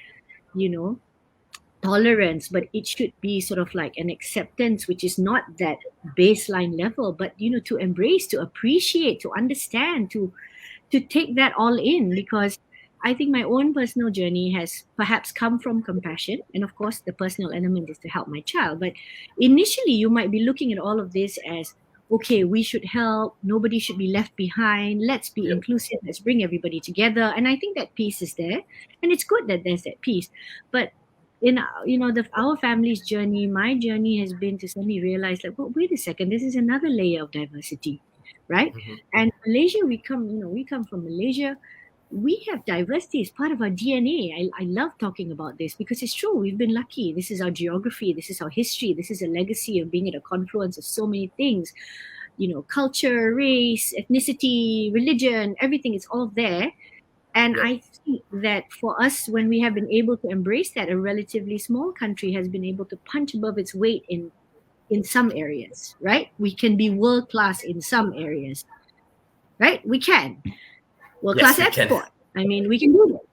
Speaker 3: tolerance, but it should be sort of like an acceptance, which is not that baseline level, but to embrace, to appreciate, to understand, to take that all in. Because I think my own personal journey has perhaps come from compassion, and of course the personal element is to help my child. But initially you might be looking at all of this as, okay, we should help, nobody should be left behind, let's be inclusive, let's bring everybody together. And I think that piece is there, and it's good that there's that piece. But in our family's journey, my journey has been to suddenly realize, like, well, wait a second, this is another layer of diversity, right? And Malaysia, we come from Malaysia. We have diversity as part of our DNA. I love talking about this because it's true. We've been lucky. This is our geography. This is our history. This is a legacy of being at a confluence of so many things. Culture, race, ethnicity, religion, everything is all there. And I think that for us, when we have been able to embrace that, a relatively small country has been able to punch above its weight in some areas, right? We can be world class in some areas, right? We can. World class export. I mean, we can do that.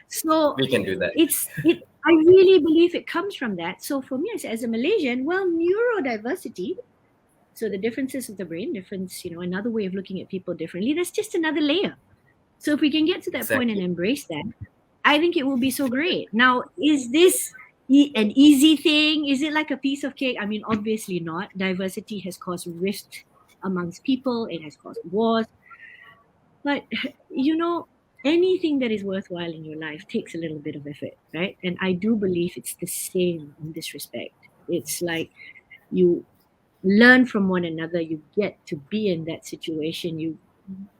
Speaker 3: So
Speaker 2: we can do that.
Speaker 3: I really believe it comes from that. So for me, as a Malaysian, well, neurodiversity, so the differences of the brain, another way of looking at people differently, that's just another layer. So if we can get to that point and embrace that, I think it will be so great. Now, is this an easy thing? Is it like a piece of cake? I mean, obviously not. Diversity has caused rift amongst people. It has caused wars. But, anything that is worthwhile in your life takes a little bit of effort, right? And I do believe it's the same in this respect. It's like you learn from one another. You get to be in that situation. You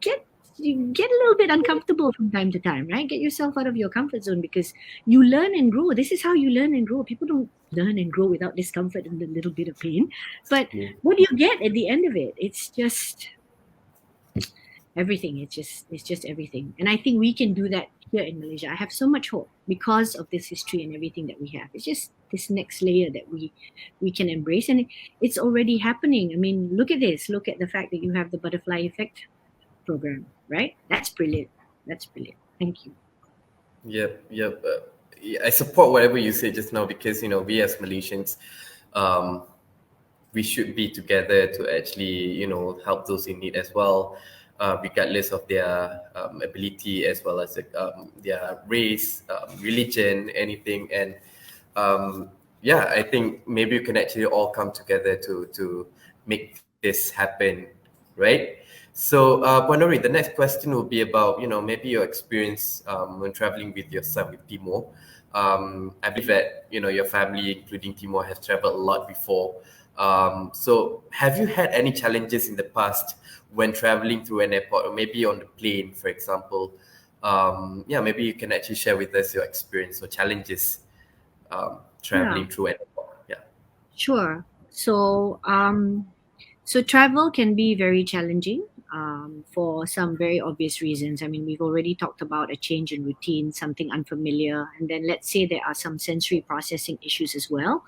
Speaker 3: get a little bit uncomfortable from time to time, right? Get yourself out of your comfort zone because you learn and grow. This is how you learn and grow. People don't learn and grow without discomfort and a little bit of pain. But what do you get at the end of it? It's just everything. It's just everything. And I think we can do that here in Malaysia. I have so much hope because of this history and everything that we have. It's just this next layer that we can embrace, and it's already happening. I mean, look at this. Look at the fact that you have the butterfly effect program, right? That's brilliant. Thank you.
Speaker 2: Yep. I support whatever you say just now because we as Malaysians, we should be together to actually help those in need as well. regardless of their ability as well as their race, religion, anything. And yeah, I think maybe you can actually all come together to make this happen, right? So, Puan, the next question will be about, maybe your experience when traveling with your son, with Timo. I believe that, your family, including Timo, has traveled a lot before. So have you had any challenges in the past when traveling through an airport, or maybe on the plane, for example? Yeah, maybe you can actually share with us your experience or challenges
Speaker 3: Yeah,
Speaker 2: traveling through an airport. Yeah.
Speaker 3: sure. So travel can be very challenging for some very obvious reasons. I mean, we've already talked about a change in routine, something unfamiliar, and then let's say there are some sensory processing issues as well.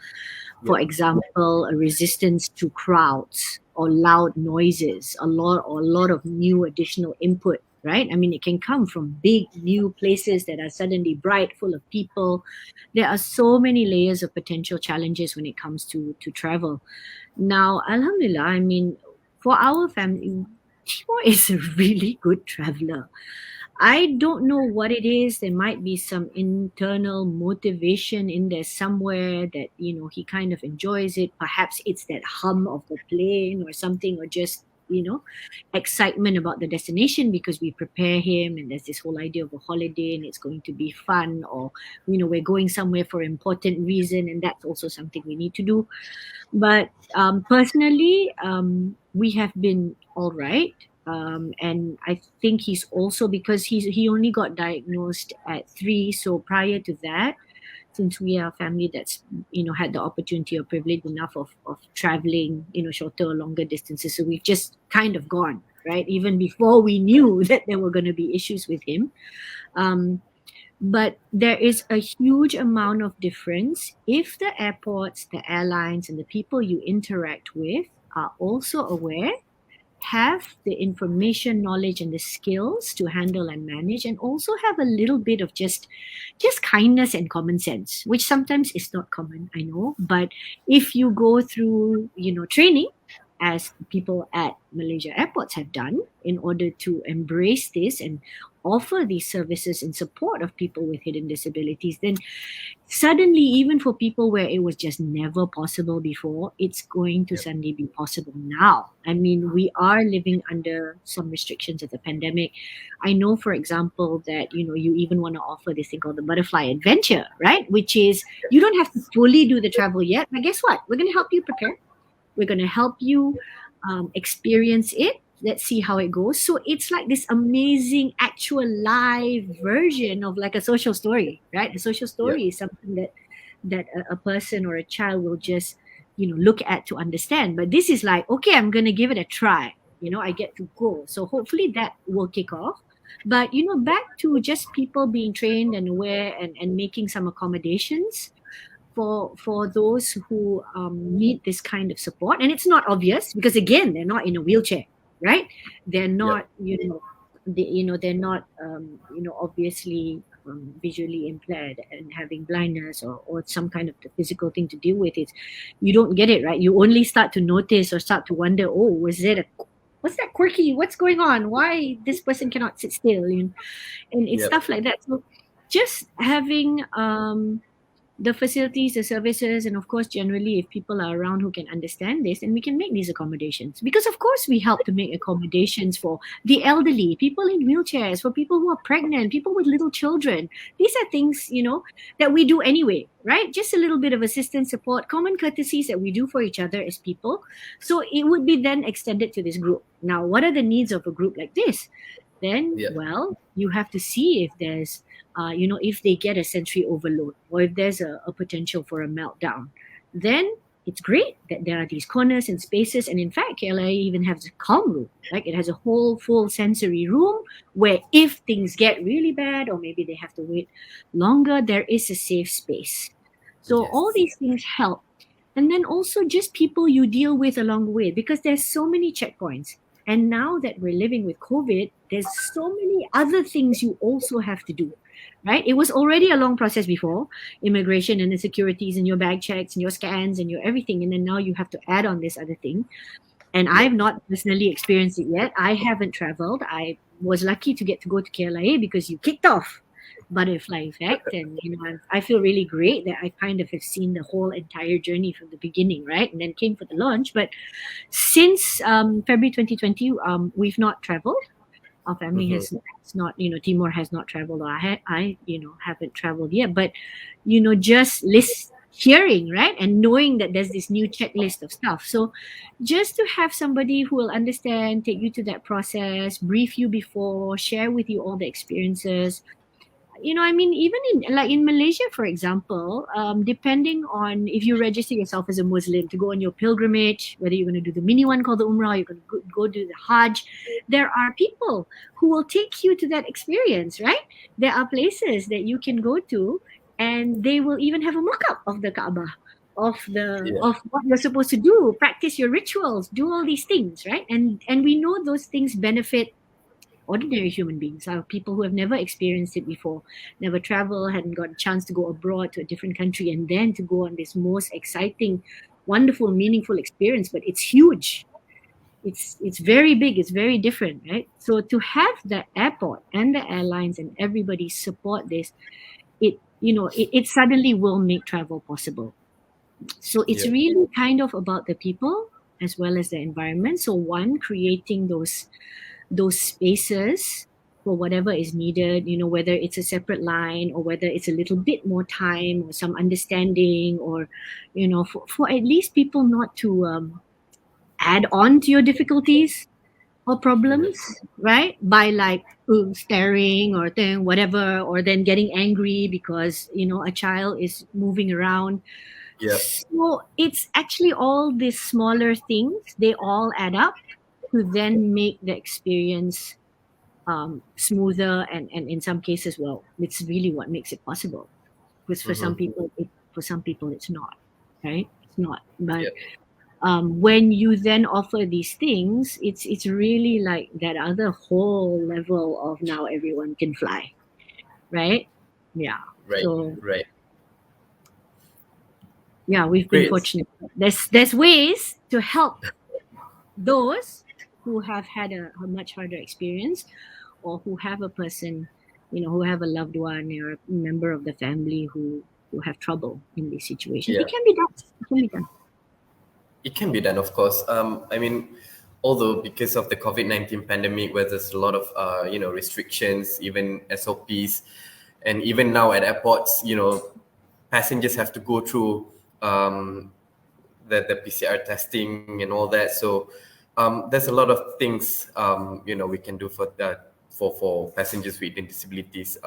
Speaker 3: For
Speaker 2: Yeah.
Speaker 3: example, a resistance to crowds or loud noises, a lot of new additional input, right? I mean, it can come from big new places that are suddenly bright, full of people. There are so many layers of potential challenges when it comes to travel. Now, Alhamdulillah, I mean, for our family, Timur is a really good traveler. I don't know what it is. There might be some internal motivation in there somewhere that, he kind of enjoys it. Perhaps it's that hum of the plane or something, or just, excitement about the destination because we prepare him and there's this whole idea of a holiday and it's going to be fun, or, we're going somewhere for important reason and that's also something we need to do. But personally, we have been all right. And I think he's also, because he only got diagnosed at 3. So prior to that, since we are a family that's had the opportunity or privilege enough of traveling shorter or longer distances, so we've just kind of gone right even before we knew that there were going to be issues with him. Um, but there is a huge amount of difference if the airports, the airlines, and the people you interact with are also aware, have the information, knowledge, and the skills to handle and manage, and also have a little bit of just kindness and common sense, which sometimes is not common, I know. But if you go through, training, as people at Malaysia airports have done, in order to embrace this and offer these services in support of people with hidden disabilities, then suddenly, even for people where it was just never possible before, it's going to suddenly be possible now. I mean, we are living under some restrictions of the pandemic. I know, for example, that you even want to offer this thing called the butterfly adventure, right? Which is, you don't have to fully do the travel yet, but guess what? We're going to help you prepare. We're going to help you experience it. Let's see how it goes. So it's like this amazing actual live version of like a social story, right? A social story
Speaker 2: Yeah.
Speaker 3: is something that a person or a child will just look at to understand. But this is like, okay, I'm going to give it a try. I get to go. So hopefully that will kick off. But back to just people being trained and aware and making some accommodations for those who need this kind of support. And it's not obvious because again, they're not in a wheelchair, right? They're
Speaker 2: Yeah.
Speaker 3: not they're not obviously visually impaired and having blindness or some kind of the physical thing to deal with. It You don't get it, right? You only start to notice or start to wonder, oh, what's that quirky, what's going on, why this person cannot sit still, and it's
Speaker 2: Yeah.
Speaker 3: stuff like that. So just having the facilities, the services, and of course, generally, if people are around who can understand this, then we can make these accommodations. Because of course, we help to make accommodations for the elderly, people in wheelchairs, for people who are pregnant, people with little children. These are things, that we do anyway, right? Just a little bit of assistance, support, common courtesies that we do for each other as people. So it would be then extended to this group. Now, what are the needs of a group like this? Then,
Speaker 2: Yeah.
Speaker 3: well, you have to see if there's if they get a sensory overload or if there's a potential for a meltdown. Then it's great that there are these corners and spaces. And in fact, KLIA even has a calm room. Like, it has a whole full sensory room where if things get really bad or maybe they have to wait longer, there is a safe space. So all
Speaker 2: Yes.
Speaker 3: these things help. And then also just people you deal with along the way, because there's so many checkpoints. And now that we're living with COVID, there's so many other things you also have to do, right? It was already a long process before, immigration and the securities and your bag checks and your scans and your everything. And then now you have to add on this other thing. And I've not personally experienced it yet. I haven't traveled. I was lucky to get to go to KLIA because you kicked off butterfly effect, and I feel really great that I kind of have seen the whole entire journey from the beginning, right, and then came for the launch. But since February 2020, we've not traveled. Our family has not, Timor has not traveled, or I haven't traveled yet. But just hearing, right, and knowing that there's this new checklist of stuff. So just to have somebody who will understand, take you to that process, brief you before, share with you all the experiences. Even in Malaysia, for example, depending on if you register yourself as a Muslim to go on your pilgrimage, whether you're going to do the mini one called the Umrah, you're going to go do the Hajj, there are people who will take you to that experience, right? There are places that you can go to, and they will even have a mock-up of the Kaaba, of what you're supposed to do, practice your rituals, do all these things, right? And we know those things benefit ordinary human beings, are people who have never experienced it before, never traveled, hadn't got a chance to go abroad to a different country, and then to go on this most exciting, wonderful, meaningful experience. But it's huge. It's very big. It's very different, right? So to have the airport and the airlines and everybody support this, it suddenly will make travel possible. So it's really kind of about the people as well as the environment. So one, creating those spaces for whatever is needed, whether it's a separate line or whether it's a little bit more time or some understanding, or for at least people not to add on to your difficulties or problems, right, by like staring or whatever, or then getting angry because a child is moving around. So it's actually all these smaller things, they all add up to then make the experience smoother, and in some cases, well, it's really what makes it possible. Because for some people, it's not, right? It's not. But when you then offer these things, it's really like that other whole level of now everyone can fly, right? Yeah.
Speaker 2: Right.
Speaker 3: Yeah, we've been fortunate. There's ways to help those who have had a much harder experience, or who have a person, who have a loved one or a member of the family who have trouble in this situation. It can be done.
Speaker 2: It can be done, of course. Although because of the COVID-19 pandemic, where there's a lot of restrictions, even SOPs, and even now at airports, passengers have to go through the PCR testing and all that. So there's a lot of things we can do for passengers with disabilities.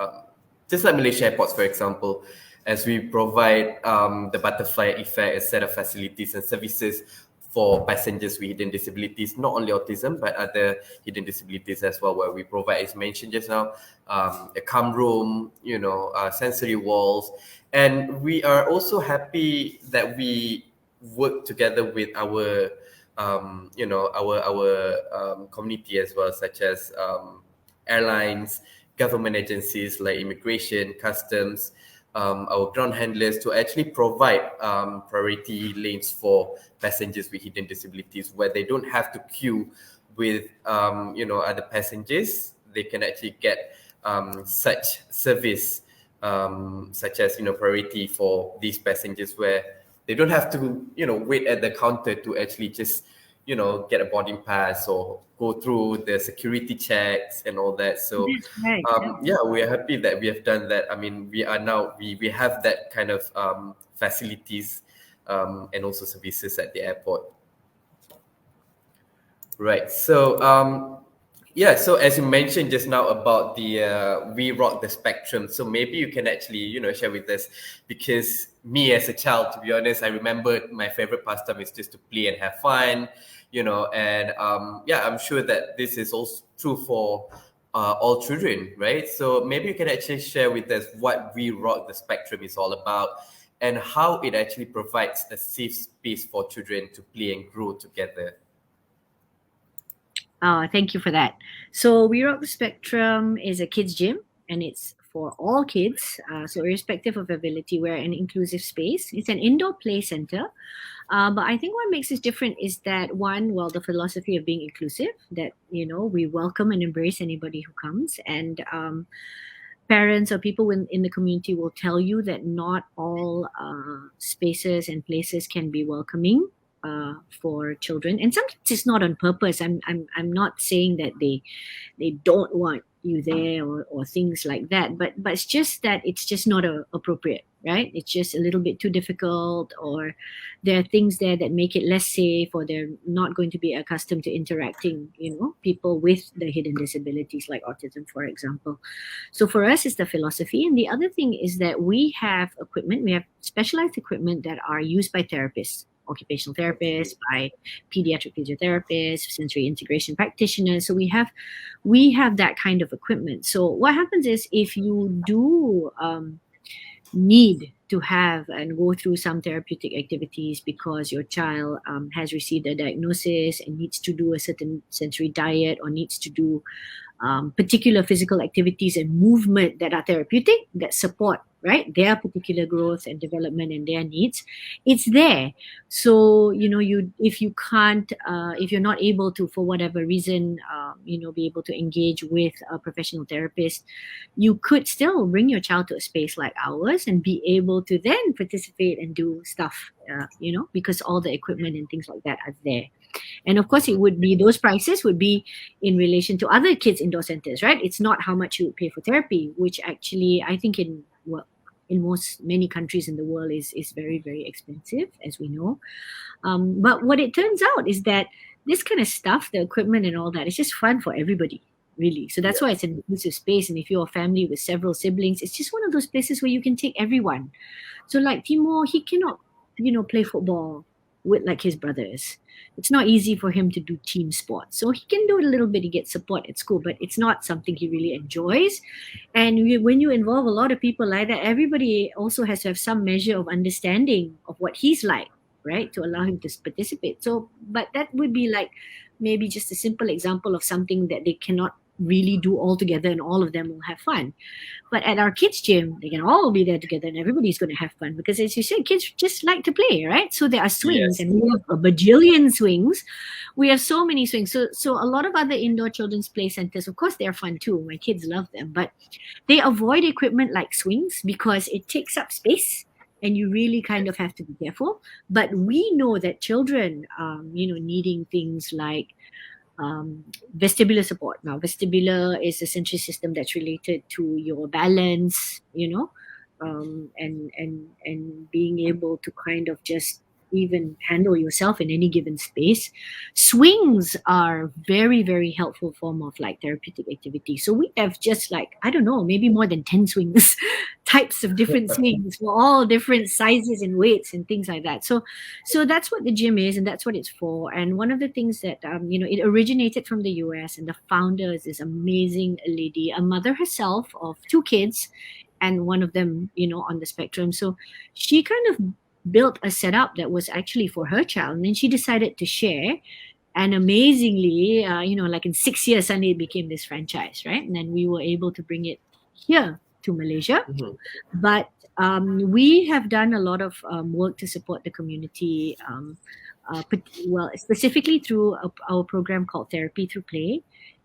Speaker 2: Just like Malaysia airports, for example, as we provide the butterfly effect, a set of facilities and services for passengers with hidden disabilities, not only autism, but other hidden disabilities as well, where we provide, as mentioned just now, a calm room, sensory walls. And we are also happy that we work together with our community as well, such as airlines, government agencies like immigration, customs, our ground handlers, to actually provide priority lanes for passengers with hidden disabilities, where they don't have to queue with other passengers. They can actually get such service, such as priority for these passengers, where they don't have to wait at the counter to actually just get a boarding pass or go through the security checks and all that. So
Speaker 3: right.
Speaker 2: We are happy that we have done that. We are now we have that kind of facilities and also services at the airport. Right. So so as you mentioned just now about the We Rock the Spectrum, so maybe you can actually share with us, because me as a child, to be honest, I remember my favorite pastime is just to play and have fun, and I'm sure that this is also true for all children, right? So maybe you can actually share with us what We Rock the Spectrum is all about, and how it actually provides a safe space for children to play and grow together.
Speaker 3: Thank you for that. So We Rock the Spectrum is a kids gym, and it's for all kids. So irrespective of ability, we're an inclusive space. It's an indoor play center. But I think what makes us different is that one, well, the philosophy of being inclusive, that, we welcome and embrace anybody who comes. And parents or people in the community will tell you that not all spaces and places can be welcoming for children, and sometimes it's not on purpose. I'm not saying that they don't want you there or things like that, but it's just that it's just not appropriate, right? It's just a little bit too difficult, or there are things there that make it less safe, or they're not going to be accustomed to interacting, people with the hidden disabilities like autism, for example. So for us, it's the philosophy. And the other thing is that we have specialized equipment that are used by therapists, occupational therapists, by pediatric physiotherapists, sensory integration practitioners. So we have that kind of equipment. So what happens is, if you do need to have and go through some therapeutic activities because your child has received a diagnosis and needs to do a certain sensory diet, or needs to do particular physical activities and movement that are therapeutic, that support, right, their particular growth and development and their needs, it's there. So if you can't, if you're not able to, for whatever reason, be able to engage with a professional therapist, you could still bring your child to a space like ours and be able to then participate and do stuff, because all the equipment and things like that are there. And of course, those prices would be in relation to other kids' indoor centers, right? It's not how much you would pay for therapy, which actually I think in many countries in the world is very, very expensive, as we know. But what it turns out is that this kind of stuff, the equipment and all that, is just fun for everybody, really. So that's why it's an inclusive space. And if you're a family with several siblings, it's just one of those places where you can take everyone. So like Timo, he cannot, play football with like his brothers. It's not easy for him to do team sports. So he can do it a little bit, he gets support at school, but it's not something he really enjoys. And when you involve a lot of people like that, everybody also has to have some measure of understanding of what he's like, right, to allow him to participate. So, but that would be like maybe just a simple example of something that they cannot really do all together and all of them will have fun. But at our kids' gym, they can all be there together and everybody's going to have fun, because as you said, kids just like to play, right? So there are swings, and we have a bajillion swings. We have so many swings. So a lot of other indoor children's play centers, of course, they're fun too. My kids love them, but they avoid equipment like swings because it takes up space and you really kind of have to be careful. But we know that children, needing things like vestibular support. Now, vestibular is a sensory system that's related to your balance, and being able to kind of just even handle yourself in any given space. Swings are very, very helpful form of like therapeutic activity. So we have just like, I don't know, maybe more than 10 swings, types of different swings for all different sizes and weights and things like that. So that's what the gym is, and that's what it's for. And one of the things that, it originated from the US, and the founder is this amazing lady, a mother herself of 2 kids, and one of them, on the spectrum. So she kind of built a setup that was actually for her child, and then she decided to share. And amazingly, like in 6 years, suddenly it became this franchise, right? And then we were able to bring it here to Malaysia. Mm-hmm. But we have done a lot of work to support the community, specifically through our program called Therapy Through Play.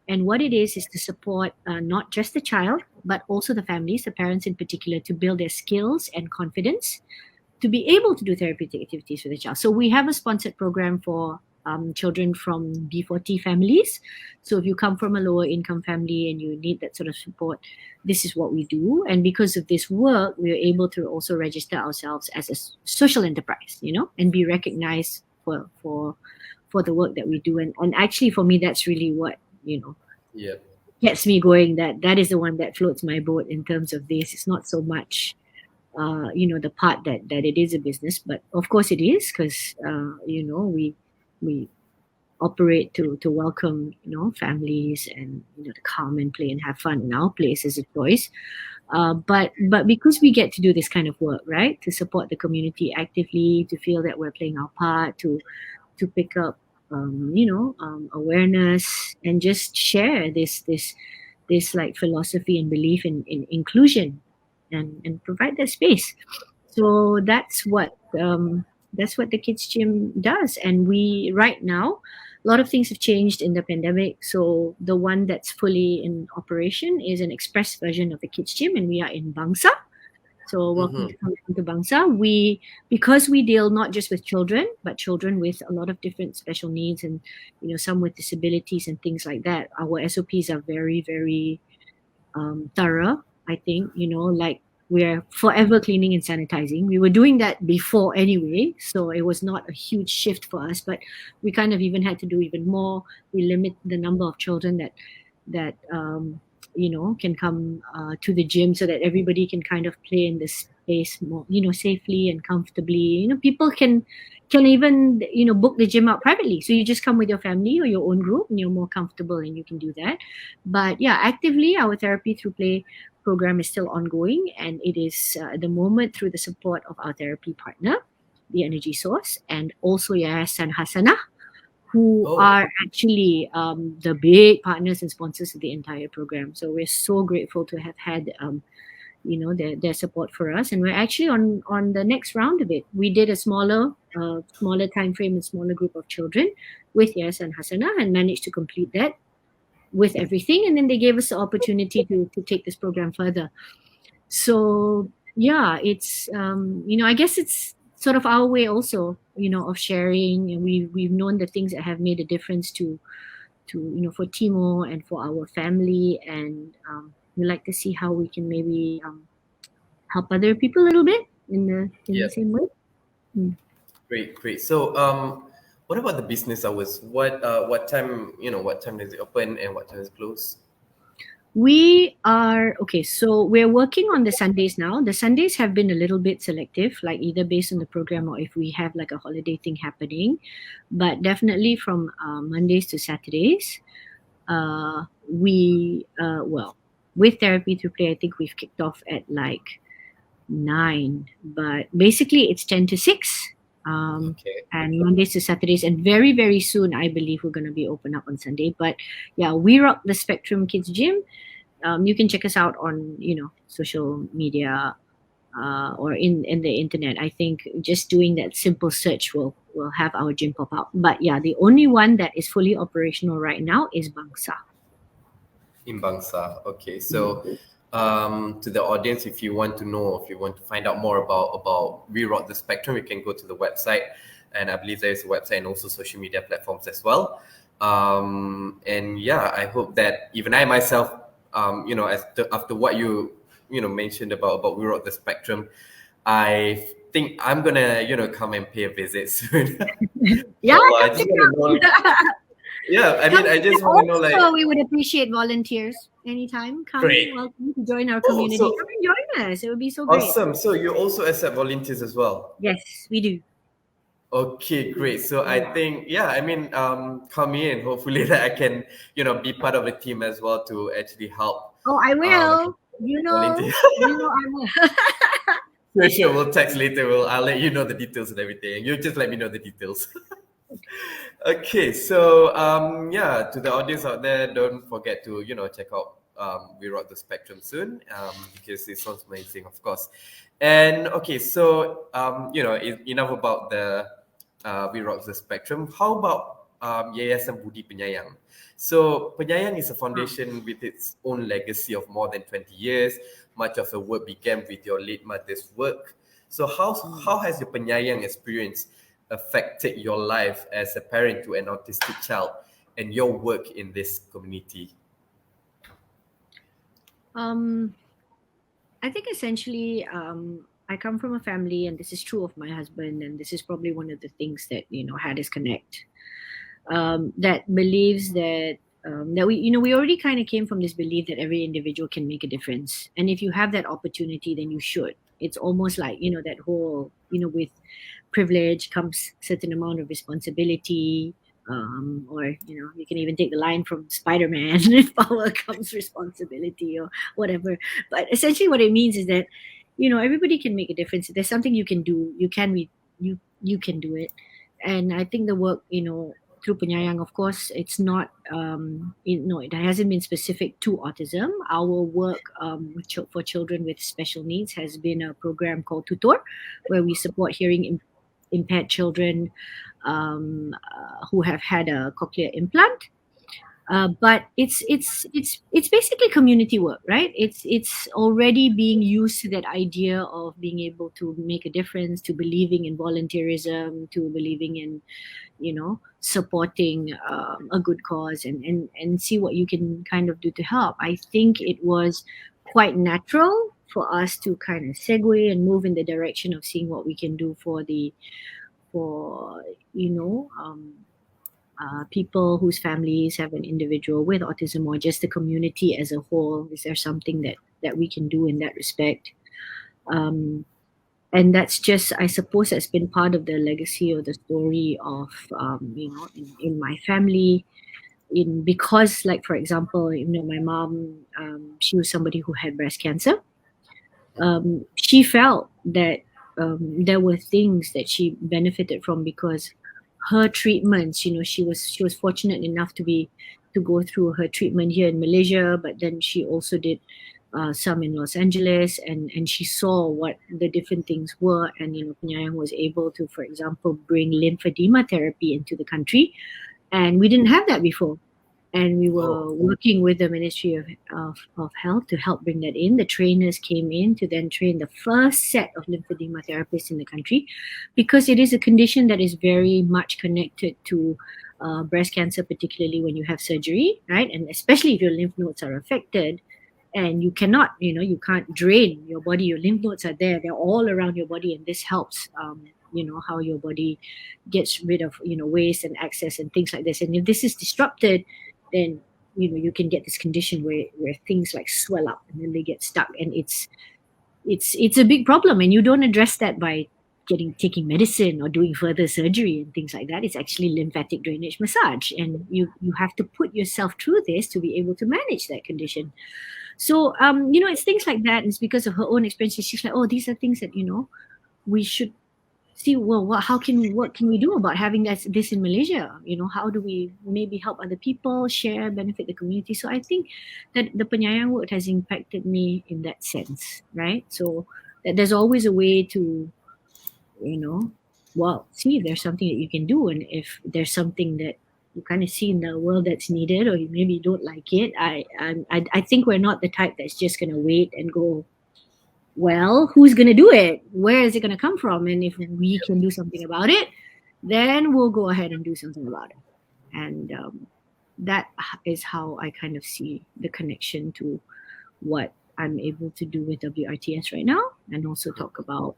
Speaker 3: And what it is to support not just the child, but also the families, the parents in particular, to build their skills and confidence to be able to do therapeutic activities with the child. So we have a sponsored program for children from B40 families. So if you come from a lower income family and you need that sort of support, this is what we do. And because of this work, we are able to also register ourselves as a social enterprise, and be recognized for the work that we do. And actually, for me, that's really what, gets me going. That is the one that floats my boat in terms of this. It's not so much the part that it is a business, but of course it is, because we operate to welcome families and to come and play and have fun in our place as a choice. But because we get to do this kind of work, right, to support the community actively, to feel that we're playing our part, to pick up awareness and just share this this like philosophy and belief in inclusion and provide that space. So that's what the kids gym does. And we right now, a lot of things have changed in the pandemic. So the one that's fully in operation is an express version of the kids gym, and we are in Bangsa. So welcome to come to Bangsa. Because we deal not just with children, but children with a lot of different special needs, and some with disabilities and things like that. Our SOPs are very, very thorough. I think like we're forever cleaning and sanitizing. We were doing that before anyway, so it was not a huge shift for us. But we kind of even had to do even more. We limit the number of children that can come to the gym, so that everybody can kind of play in this space more safely and comfortably. People can even book the gym out privately, so you just come with your family or your own group and you're more comfortable and you can do that. But yeah, actively our therapy through play program is still ongoing, and it is at the moment through the support of our therapy partner, the Energy Source, and also Yayasan Hasana, who are actually the big partners and sponsors of the entire program. So we're so grateful to have had their support for us, and we're actually on the next round of it. We did a smaller time frame and smaller group of children with Yes and Hasana, and managed to complete that with everything, and then they gave us the opportunity to take this program further. So yeah, it's I guess it's sort of our way also of sharing, and we've known the things that have made a difference to for Timo and for our family, and we like to see how we can maybe help other people a little bit in the same way.
Speaker 2: Great. So what about the business hours? What time does it open and what time is it close?
Speaker 3: We are okay, so we're working on the Sundays now. The Sundays have been a little bit selective, like either based on the program or if we have like a holiday thing happening. But definitely from Mondays to Saturdays, we with therapy through play, I think we've kicked off at like 9, but basically it's 10 to 6. And Mondays to Saturdays, and very, very soon I believe we're going to be open up on Sunday. But yeah, we rock the Spectrum Kids Gym. You can check us out on social media or in the internet. I think just doing that simple search will have our gym pop up. But yeah, the only one that is fully operational right now is Bangsa.
Speaker 2: In Bangsa. Okay, so to the audience, if you want to know, if you want to find out more about We Rock the Spectrum, you can go to the website, and I believe there is a website and also social media platforms as well. And yeah, I hope that even I myself, after what you mentioned about We Rock the Spectrum, I think I'm gonna come and pay a visit soon.
Speaker 3: Yeah.
Speaker 2: So, I just want to know. Yeah, I mean, I just want to know, like.
Speaker 3: Also, we would appreciate volunteers anytime. Come, welcome to join our community. Come and join us. It would be so great.
Speaker 2: Awesome. So you also accept volunteers as well?
Speaker 3: Yes, we do.
Speaker 2: Okay, great. So I think, come in. Hopefully that I can, be part of the team as well to actually help.
Speaker 3: Oh, I will. I
Speaker 2: will. Sure. We'll text later. I'll let you know the details and everything. You just let me know the details. Okay, so to the audience out there, don't forget to check out We Rock the Spectrum soon, because it sounds amazing, of course. And okay, so enough about the We Rock the Spectrum. How about Yayasan Budi Penyayang? So Penyayang is a foundation with its own legacy of more than 20 years. Much of the work began with your late mother's work. So how has the Penyayang experience affected your life as a parent to an autistic child and your work in this community?
Speaker 3: I think essentially I come from a family, and this is true of my husband, and this is probably one of the things that had us connect, that believes that that we already kind of came from this belief that every individual can make a difference, and if you have that opportunity, then you should. It's almost like that whole with privilege comes certain amount of responsibility, or you can even take the line from Spider-Man, with power comes responsibility or whatever. But essentially what it means is that everybody can make a difference. If there's something you can do, you can do it. And I think the work through Penyayang, of course, it's not, it hasn't been specific to autism. Our work for children with special needs has been a program called Tutor, where we support hearing impaired children who have had a cochlear implant. But it's basically community work, right? It's already being used to that idea of being able to make a difference, to believing in volunteerism, to believing in supporting a good cause, and see what you can kind of do to help. I think it was quite natural for us to kind of segue and move in the direction of seeing what we can do for you know people whose families have an individual with autism, or just the community as a whole. Is there something that we can do in that respect? And that's just, I suppose, that's been part of the legacy or the story of in my family. Because, like, for example, my mom, she was somebody who had breast cancer. She felt that there were things that she benefited from because her treatments, she was fortunate enough to go through her treatment here in Malaysia, but then she also did some in Los Angeles, and she saw what the different things were. And Penyayang was able to, for example, bring lymphedema therapy into the country, and we didn't have that before. And we were working with the Ministry of Health to help bring that in. The trainers came in to then train the first set of lymphedema therapists in the country, because it is a condition that is very much connected to breast cancer, particularly when you have surgery, right? And especially if your lymph nodes are affected, and you cannot, you can't drain your body. Your lymph nodes are there; they're all around your body, and this helps. How your body gets rid of waste and excess and things like this. And if this is disrupted, then you can get this condition where things like swell up and then they get stuck, and it's a big problem. And you don't address that by taking medicine or doing further surgery and things like that. It's actually lymphatic drainage massage, and you have to put yourself through this to be able to manage that condition. So it's things like that, and it's because of her own experiences. She's like, oh, these are things that we should see. Well, what can we do about having this in Malaysia? How do we maybe help other people, share, benefit the community? So I think that the Penyayang work has impacted me in that sense, right? So that there's always a way to see if there's something that you can do, and if there's something that you kind of see in the world that's needed, or you maybe don't like it. I think we're not the type that's just going to wait and go, well, who's going to do it? Where is it going to come from? And if we can do something about it, then we'll go ahead and do something about it. And that is how I kind of see the connection to what I'm able to do with WRTS right now, and also talk about,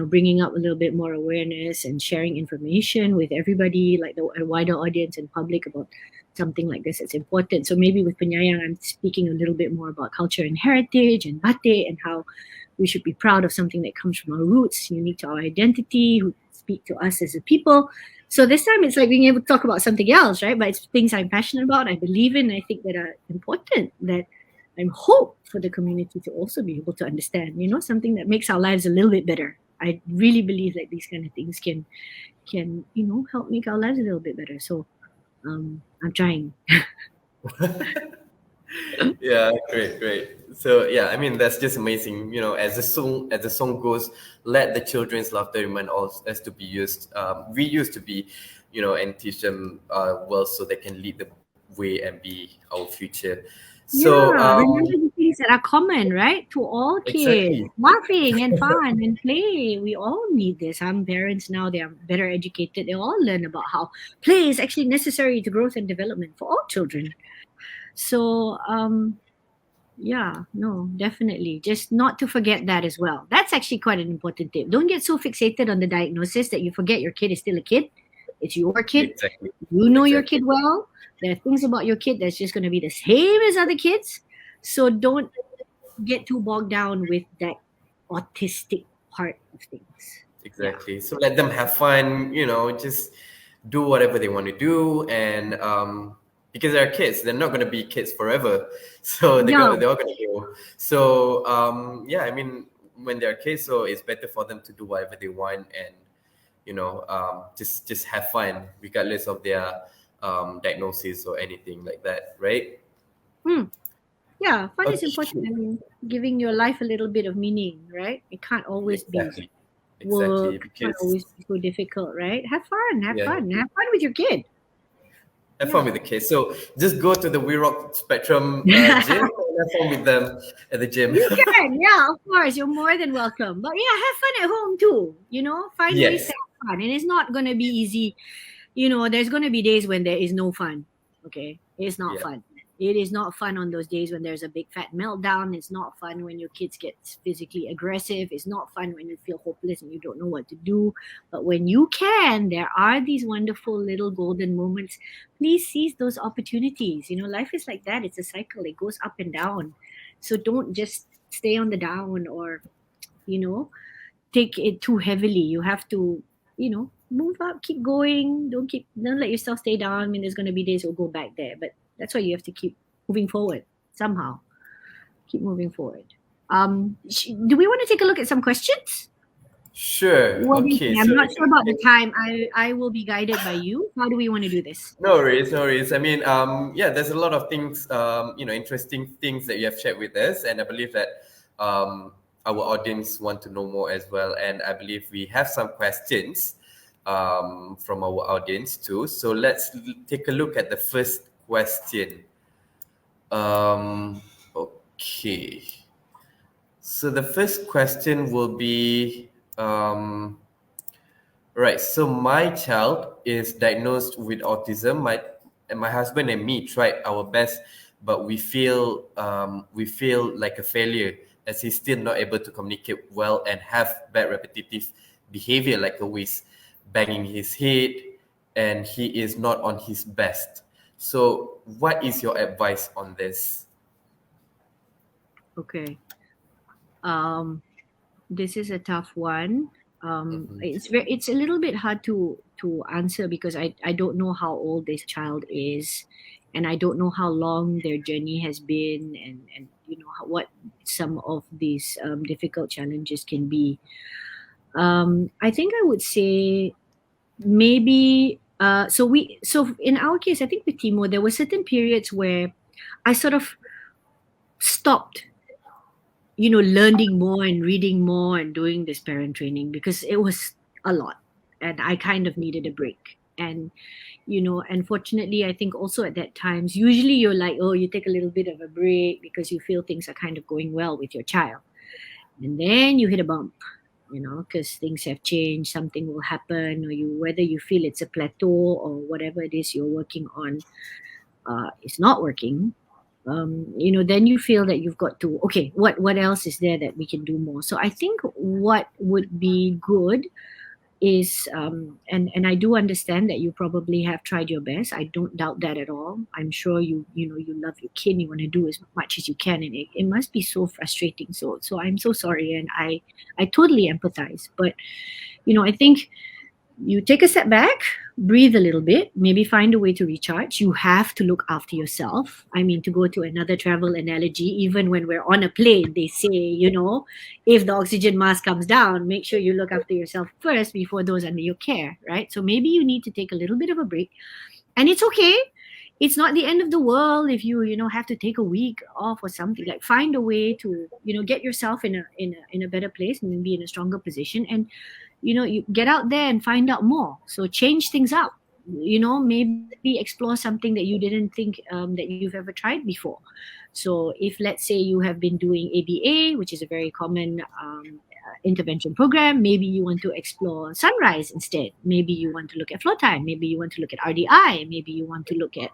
Speaker 3: bringing up a little bit more awareness and sharing information with everybody, like a wider audience and public, about something like this. It's important. So maybe with Penyayang, I'm speaking a little bit more about culture and heritage and batik, and how we should be proud of something that comes from our roots, unique to our identity, who speak to us as a people. So this time it's like being able to talk about something else, right? But it's things I'm passionate about, I believe in, I think that are important, that I hope for the community to also be able to understand, something that makes our lives a little bit better. I really believe that these kind of things can help make our lives a little bit better. So I'm trying.
Speaker 2: Yeah, great. So yeah, I mean, that's just amazing. As the song goes, let the children's laughter remind us as to be used. We used to be, and teach them well, so they can lead the way and be our future. So
Speaker 3: remember the things that are common, right, to all kids.
Speaker 2: Exactly.
Speaker 3: Laughing and fun and play. We all need this. Some parents now, they are better educated. They all learn about how play is actually necessary to growth and development for all children. So definitely, just not to forget that as well. That's actually quite an important tip. Don't get so fixated on the diagnosis that you forget your kid is still a kid. It's your kid.
Speaker 2: Exactly.
Speaker 3: You know your kid well. There are things about your kid that's just going to be the same as other kids. So don't get too bogged down with that autistic part of things.
Speaker 2: Exactly. So let them have fun, just do whatever they want to do. And because they're kids, they're not going to be kids forever. So they're all going to go. So, I mean, when they're kids, so it's better for them to do whatever they want, and, just have fun, regardless of their diagnosis or anything like that, right?
Speaker 3: Yeah, fun is important.
Speaker 2: Okay.
Speaker 3: I mean, giving your life a little bit of meaning, right? It can't always be
Speaker 2: Exactly. Exactly.
Speaker 3: work, can't
Speaker 2: Because
Speaker 3: always be so difficult, right? Have fun, have
Speaker 2: yeah,
Speaker 3: fun, have fun with your kid.
Speaker 2: have fun
Speaker 3: Yeah.
Speaker 2: with the kids. So just go to the We Rock Spectrum gym and have fun with them at the gym.
Speaker 3: You can, yeah, of course. You're more than welcome. But yeah, have fun at home too. Find ways to
Speaker 2: Yes.
Speaker 3: have fun. And it's not gonna be easy. There's gonna be days when there is no fun. Okay. It's not
Speaker 2: Yeah.
Speaker 3: fun. It is not fun on those days when there's a big fat meltdown. It's not fun when your kids get physically aggressive. It's not fun when you feel hopeless and you don't know what to do. But when you can, there are these wonderful little golden moments. Please seize those opportunities. Life is like that. It's a cycle. It goes up and down. So don't just stay on the down or, you know, take it too heavily. You have to, move up, keep going. Don't let yourself stay down. I mean, there's going to be days you'll go back there, but that's why you have to keep moving forward somehow. Keep moving forward. Do we want to take a look at some questions?
Speaker 2: Sure.
Speaker 3: What do you
Speaker 2: Okay.
Speaker 3: think? I'm
Speaker 2: So
Speaker 3: not sure about the time. I will be guided by you. How do we want to do this?
Speaker 2: no worries, no worries. I mean, yeah, there's a lot of things, interesting things that you have shared with us, and I believe that our audience want to know more as well. And I believe we have some questions from our audience too. So let's take a look at the first question. Okay. So the first question will be. Right. So my child is diagnosed with autism. My husband and me tried our best, but we feel like a failure as he's still not able to communicate well and have bad repetitive behavior, like always banging his head, and he is not on his best. So, what is your advice on this?
Speaker 3: Okay. This is a tough one.
Speaker 2: Mhm.
Speaker 3: It's a little bit hard to answer because I don't know how old this child is, and I don't know how long their journey has been, and what some of these difficult challenges can be. I think I would say maybe so in our case, I think with Timo, there were certain periods where I sort of stopped learning more and reading more and doing this parent training because it was a lot and I kind of needed a break. And, unfortunately, I think also at that times, usually you're like, oh, you take a little bit of a break because you feel things are kind of going well with your child. And then you hit a bump, because things have changed, something will happen, or whether you feel it's a plateau or whatever it is you're working on is not working. Then you feel that you've got to, okay, what else is there that we can do more? So I think what would be good is and I do understand that you probably have tried your best. I don't doubt that at all. I'm sure you love your kid, you want to do as much as you can, and it must be so frustrating. So I'm so sorry, and I totally empathize. But I think you take a step back, breathe a little bit, maybe find a way to recharge. You have to look after yourself. I mean, to go to another travel analogy, even when we're on a plane, they say, if the oxygen mask comes down, make sure you look after yourself first before those under your care, right? So maybe you need to take a little bit of a break. And it's okay. It's not the end of the world if you have to take a week off or something. Like, find a way to get yourself in a better place and be in a stronger position, and you get out there and find out more. So change things up, maybe explore something that you didn't think that you've ever tried before. So if, let's say, you have been doing ABA, which is a very common intervention program, maybe you want to explore sunrise instead. Maybe you want to look at flow time. Maybe you want to look at RDI. Maybe you want to look at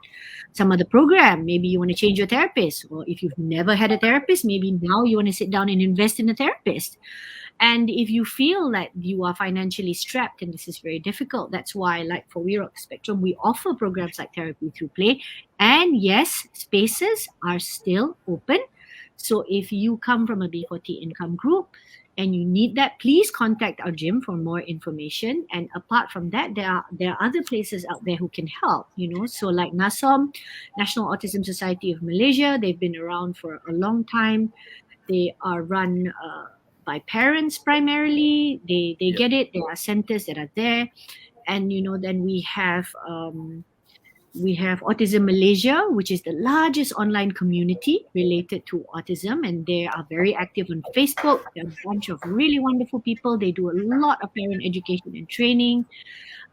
Speaker 3: some other program. Maybe you want to change your therapist. Or if you've never had a therapist, maybe now you want to sit down and invest in a therapist. And if you feel that you are financially strapped and this is very difficult, that's why, like for We Rock Spectrum, we offer programs like Therapy Through Play. And yes, spaces are still open. So if you come from a B40 income group and you need that, please contact our gym for more information. And apart from that, there are other places out there who can help, So like NASOM, National Autism Society of Malaysia, they've been around for a long time. They are run by parents primarily. They get it. There are centers that are there, and then we have We have Autism Malaysia, which is the largest online community related to autism, and they are very active on Facebook. They're a bunch of really wonderful people. They do a lot of parent education and training.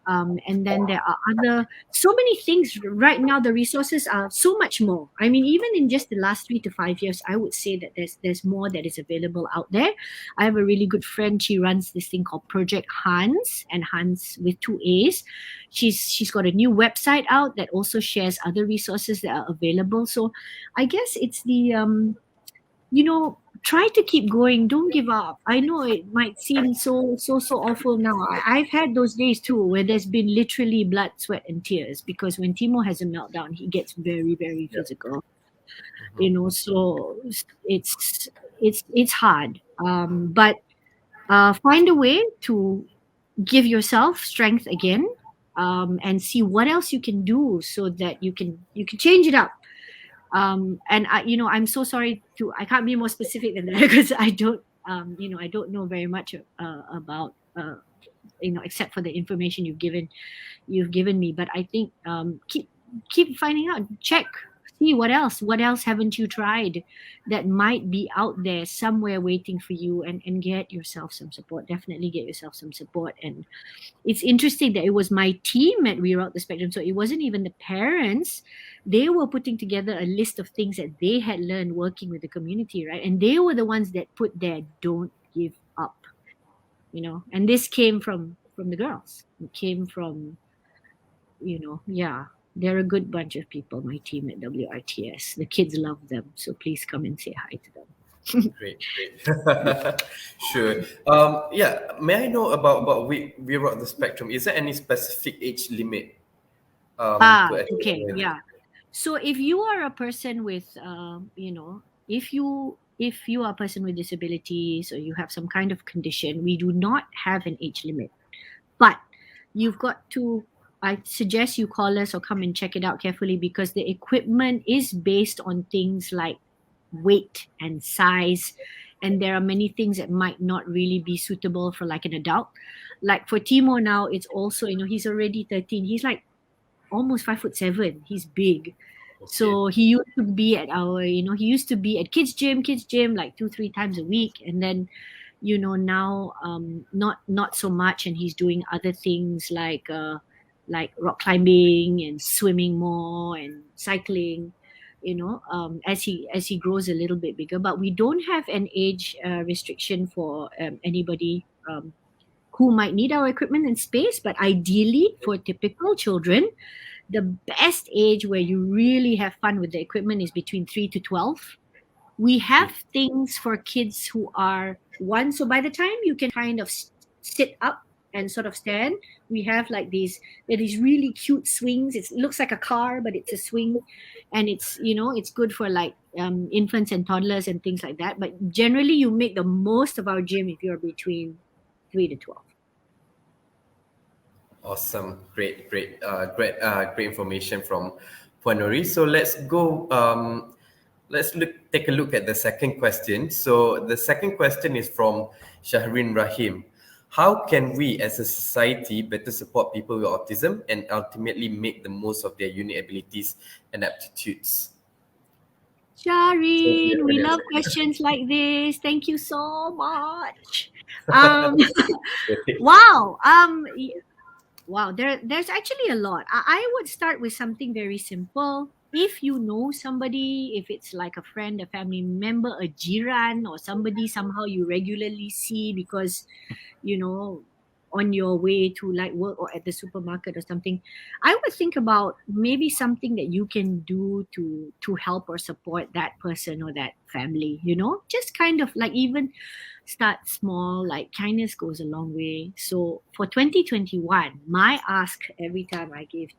Speaker 3: And then there are so many things right now. The resources are so much more. I mean, even in just the last 3 to 5 years, I would say that there's more that is available out there. I have a really good friend. She runs this thing called Project Hans, and Hans with 2 A's. She's got a new website out that also shares other resources that are available. So I guess it's the try to keep going. Don't give up. I know it might seem so awful now. I've had those days too where there's been literally blood, sweat, and tears, because when Timo has a meltdown, he gets very, very physical. So it's hard. But find a way to give yourself strength again, and see what else you can do so that you can change it up. And I'm so sorry I can't be more specific than that because I don't know very much about except for the information you've given me. But I think keep finding out, check, see what else haven't you tried that might be out there somewhere waiting for you, and get yourself some support. Definitely get yourself some support. And it's interesting that it was my team at Reroute the Spectrum, so it wasn't even the parents. They were putting together a list of things that they had learned working with the community, right? And they were the ones that put there, don't give up, and this came from the girls. It came from, they're a good bunch of people, my team at WRTS. The kids love them, so please come and say hi to them.
Speaker 2: Great. Sure. May I know about we rock the spectrum? Is there any specific age limit?
Speaker 3: Okay, yeah. So if you are a person with, if you are a person with disabilities or you have some kind of condition, we do not have an age limit. But you've got to, I suggest you call us or come and check it out carefully, because the equipment is based on things like weight and size, and there are many things that might not really be suitable for like an adult. Like for Timo now, it's also, he's already 13. He's like almost 5'7". He's big. Okay. So he used to be at kids gym like 2-3 times a week, and then now not so much, and he's doing other things like rock climbing and swimming more and cycling, as he grows a little bit bigger. But we don't have an age restriction for anybody who might need our equipment and space. But ideally, for typical children, the best age where you really have fun with the equipment is between 3 to 12. We have things for kids who are 1. So by the time you can kind of sit up and sort of stand, we have like these really cute swings. It looks like a car, but it's a swing, and it's it's good for like infants and toddlers and things like that. But generally, you make the most of our gym if you're between 3 to 12.
Speaker 2: Awesome, great information from Puan Nuri. So let's go. Take a look at the second question. So the second question is from Shahrin Rahim. How can we as a society better support people with autism and ultimately make the most of their unique abilities and aptitudes?
Speaker 3: Shahrin, we love questions like this. Thank you so much. Wow. There's actually a lot. I would start with something very simple. If you know somebody, if it's like a friend, a family member, a jiran, or somebody somehow you regularly see because, on your way to like work or at the supermarket or something, I would think about maybe something that you can do to help or support that person or that family, just kind of like even start small. Like kindness goes a long way. So for 2021, my ask every time I gave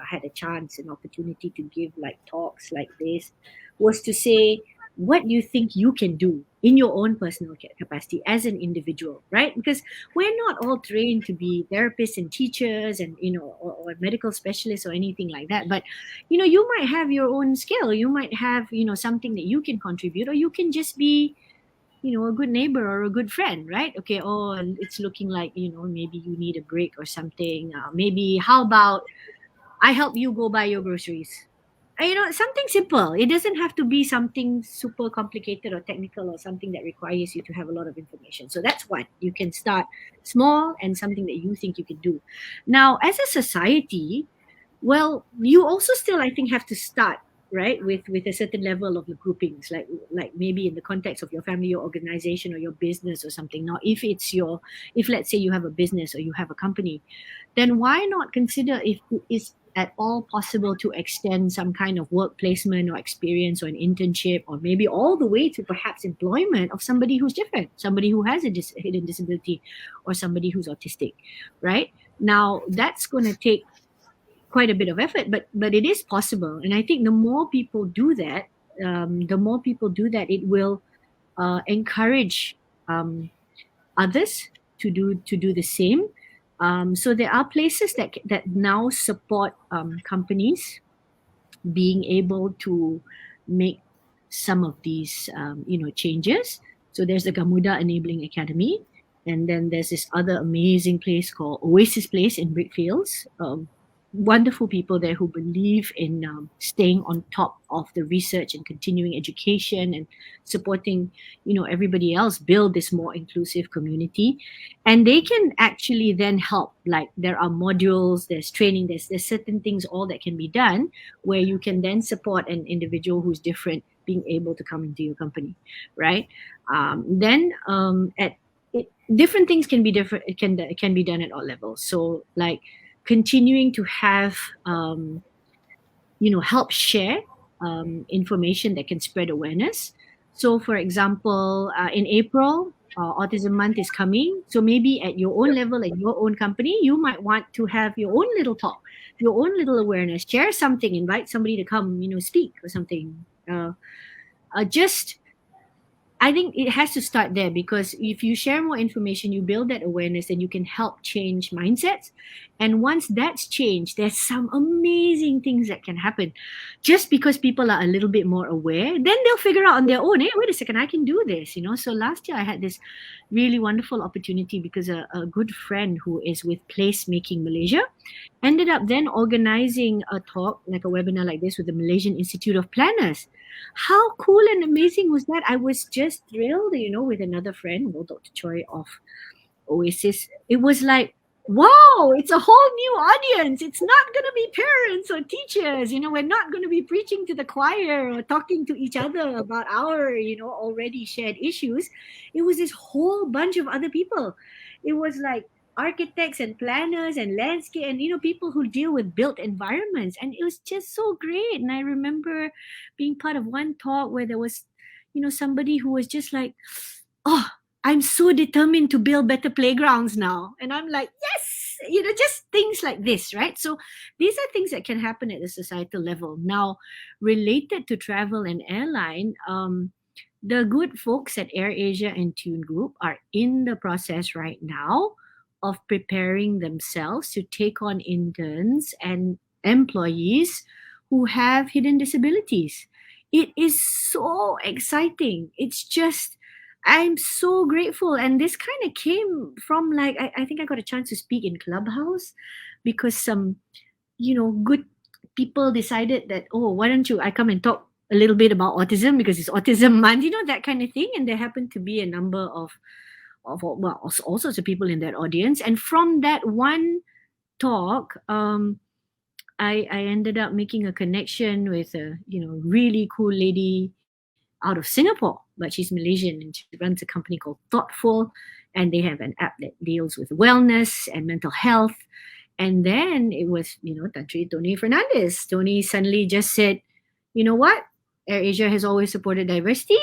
Speaker 3: had a chance, an opportunity to give like talks like this, was to say, what do you think you can do in your own personal capacity as an individual, right? Because we're not all trained to be therapists and teachers and, or medical specialists or anything like that. But, you might have your own skill. You might have, something that you can contribute, or you can just be, a good neighbor or a good friend, right? Okay, it's looking like, maybe you need a break or something. Maybe how about I help you go buy your groceries. Something simple. It doesn't have to be something super complicated or technical or something that requires you to have a lot of information. So that's one. You can start small and something that you think you can do. Now, as a society, well, you also still, I think, have to start right with a certain level of the groupings, like maybe in the context of your family, your organization, or your business or something. Now, if let's say you have a business or you have a company, then why not consider if it is at all possible to extend some kind of work placement or experience or an internship, or maybe all the way to perhaps employment of somebody who's different, somebody who has a hidden disability, or somebody who's autistic, right? Now, that's going to take quite a bit of effort, but it is possible. And I think the more people do that, it will encourage others to do the same. So there are places that now support companies being able to make some of these changes. So there's the Gamuda Enabling Academy, and then there's this other amazing place called Oasis Place in Brickfields. Wonderful people there who believe in staying on top of the research and continuing education and supporting everybody else build this more inclusive community. And they can actually then help, like there are modules, there's training, there's certain things all that can be done where you can then support an individual who's different being able to come into your company, right? Then at it, different things can be different. It can be done at all levels. So like continuing to have help share information that can spread awareness. So for example, in April, Autism Month is coming. So maybe at your own level, at your own company, you might want to have your own little talk, your own little awareness, share something, invite somebody to come, speak or something. Just I think it has to start there, because if you share more information, you build that awareness, and you can help change mindsets. And once that's changed, there's some amazing things that can happen. Just because people are a little bit more aware, then they'll figure out on their own, hey, wait a second, I can do this, So last year I had this really wonderful opportunity because a good friend who is with Placemaking Malaysia ended up then organizing a talk, like a webinar like this, with the Malaysian Institute of Planners. How cool and amazing was that? I was just thrilled, with another friend, Dr. Choi of Oasis. It was like, wow, it's a whole new audience. It's not going to be parents or teachers. We're not going to be preaching to the choir or talking to each other about our, already shared issues. It was this whole bunch of other people. It was like architects and planners and landscape and people who deal with built environments, and it was just so great. And I remember being part of one talk where there was somebody who was just like, oh, I'm so determined to build better playgrounds now. And I'm like, yes, just things like this, right? So these are things that can happen at the societal level. Now, related to travel and airline, the good folks at AirAsia and Tune Group are in the process right now of preparing themselves to take on interns and employees who have hidden disabilities. It is so exciting. It's just, I'm so grateful. And this kind of came from I think I got a chance to speak in Clubhouse because some, good people decided that, oh, why don't I come and talk a little bit about autism because it's Autism Month, that kind of thing. And there happened to be a number of all sorts of people in that audience. And from that one talk, I ended up making a connection with a really cool lady out of Singapore, but she's Malaysian and she runs a company called Thoughtful, and they have an app that deals with wellness and mental health. And then it was Tony Fernandez. Tony suddenly just said, you know what, AirAsia has always supported diversity.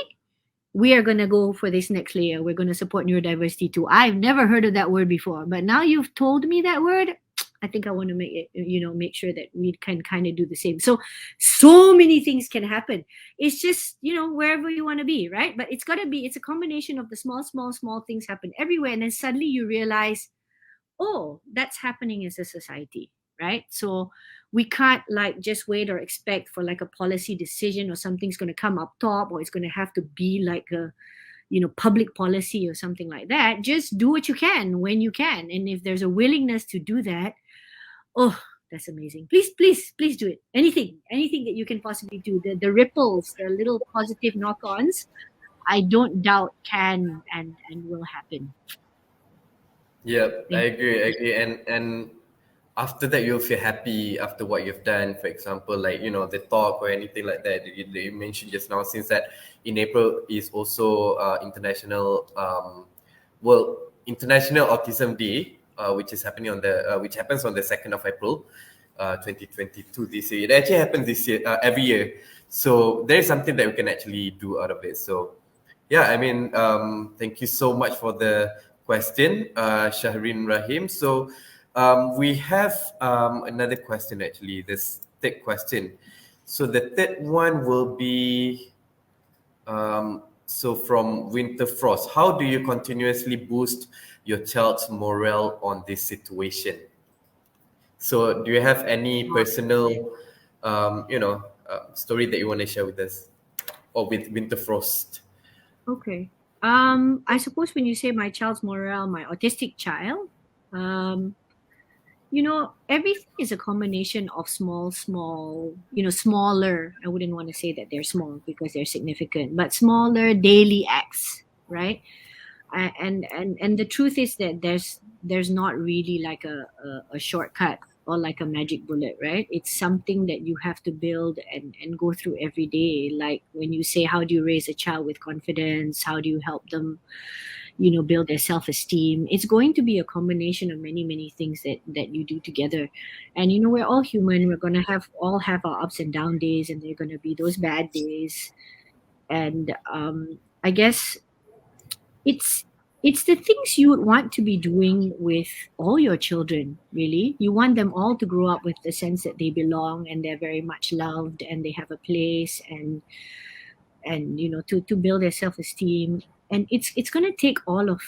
Speaker 3: We are going to go for this next layer. We're going to support neurodiversity too. I've never heard of that word before, but now you've told me that word, I think I want to make it, make sure that we can kind of do the same. So many things can happen. It's just, wherever you want to be, right? But it's a combination of the small things happen everywhere. And then suddenly you realize, oh, that's happening as a society, right? So we can't just wait or expect for a policy decision or something's going to come up top, or it's going to have to be like a public policy or something like that. Just do what you can when you can. And if there's a willingness to do that, oh, that's amazing. Please do it. Anything that you can possibly do. The ripples, the little positive knock-ons, I don't doubt can and will happen.
Speaker 2: Yep, I
Speaker 3: Thank
Speaker 2: agree. I agree. And after that, you'll feel happy after what you've done. For example, like the talk or anything like that you mentioned just now. Since that in April is also International Autism Day, which is happening on the which happens on the 2nd of April, 2022 this year. It actually happens this year every year. So there is something that we can actually do out of it. So yeah, I mean, thank you so much for the question, Shahrin Rahim. So we have another question actually, this third question. So the third one will be, so from Winter Frost, how do you continuously boost your child's morale on this situation? So do you have any personal, story that you want to share with us or with Winter Frost?
Speaker 3: Okay. I suppose when you say my child's morale, my autistic child, everything is a combination of small, smaller. I wouldn't want to say that they're small because they're significant, but smaller daily acts, right? And the truth is that there's not really like a shortcut or like a magic bullet, right? It's something that you have to build and go through every day. Like when you say, how do you raise a child with confidence? How do you help them, build their self-esteem? It's going to be a combination of many, many things that you do together. And we're all human. We're gonna all have our ups and down days, and they're gonna be those bad days. And I guess it's the things you would want to be doing with all your children. Really, you want them all to grow up with the sense that they belong and they're very much loved and they have a place, and to build their self-esteem. And it's going to take all of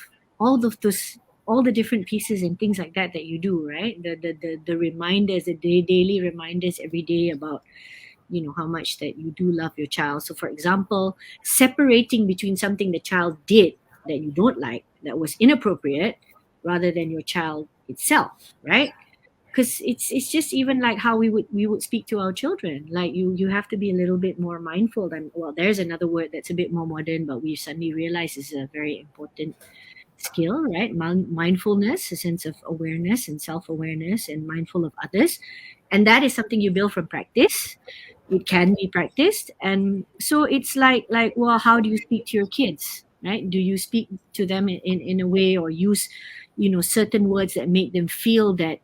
Speaker 3: those, all the different pieces and things like that you do, right? The reminders, the daily reminders every day about how much that you do love your child. So for example, separating between something the child did that you don't like, that was inappropriate, rather than your child itself, right? Because it's just even like how we would speak to our children. Like you have to be a little bit more mindful. And well, there's another word that's a bit more modern, but we suddenly realize is a very important skill, right? Mindfulness, a sense of awareness and self-awareness, and mindful of others. And that is something you build from practice. It can be practiced. And so it's like well, how do you speak to your kids, right? Do you speak to them in a way, or use certain words that make them feel that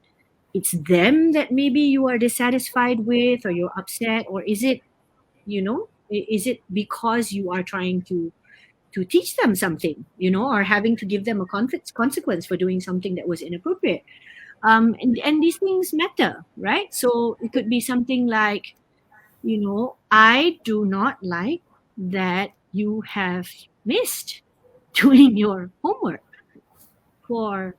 Speaker 3: it's them that maybe you are dissatisfied with, or you're upset? Or is it is it because you are trying to teach them something, or having to give them a consequence for doing something that was inappropriate? And these things matter, right? So it could be something like, I do not like that you have missed doing your homework for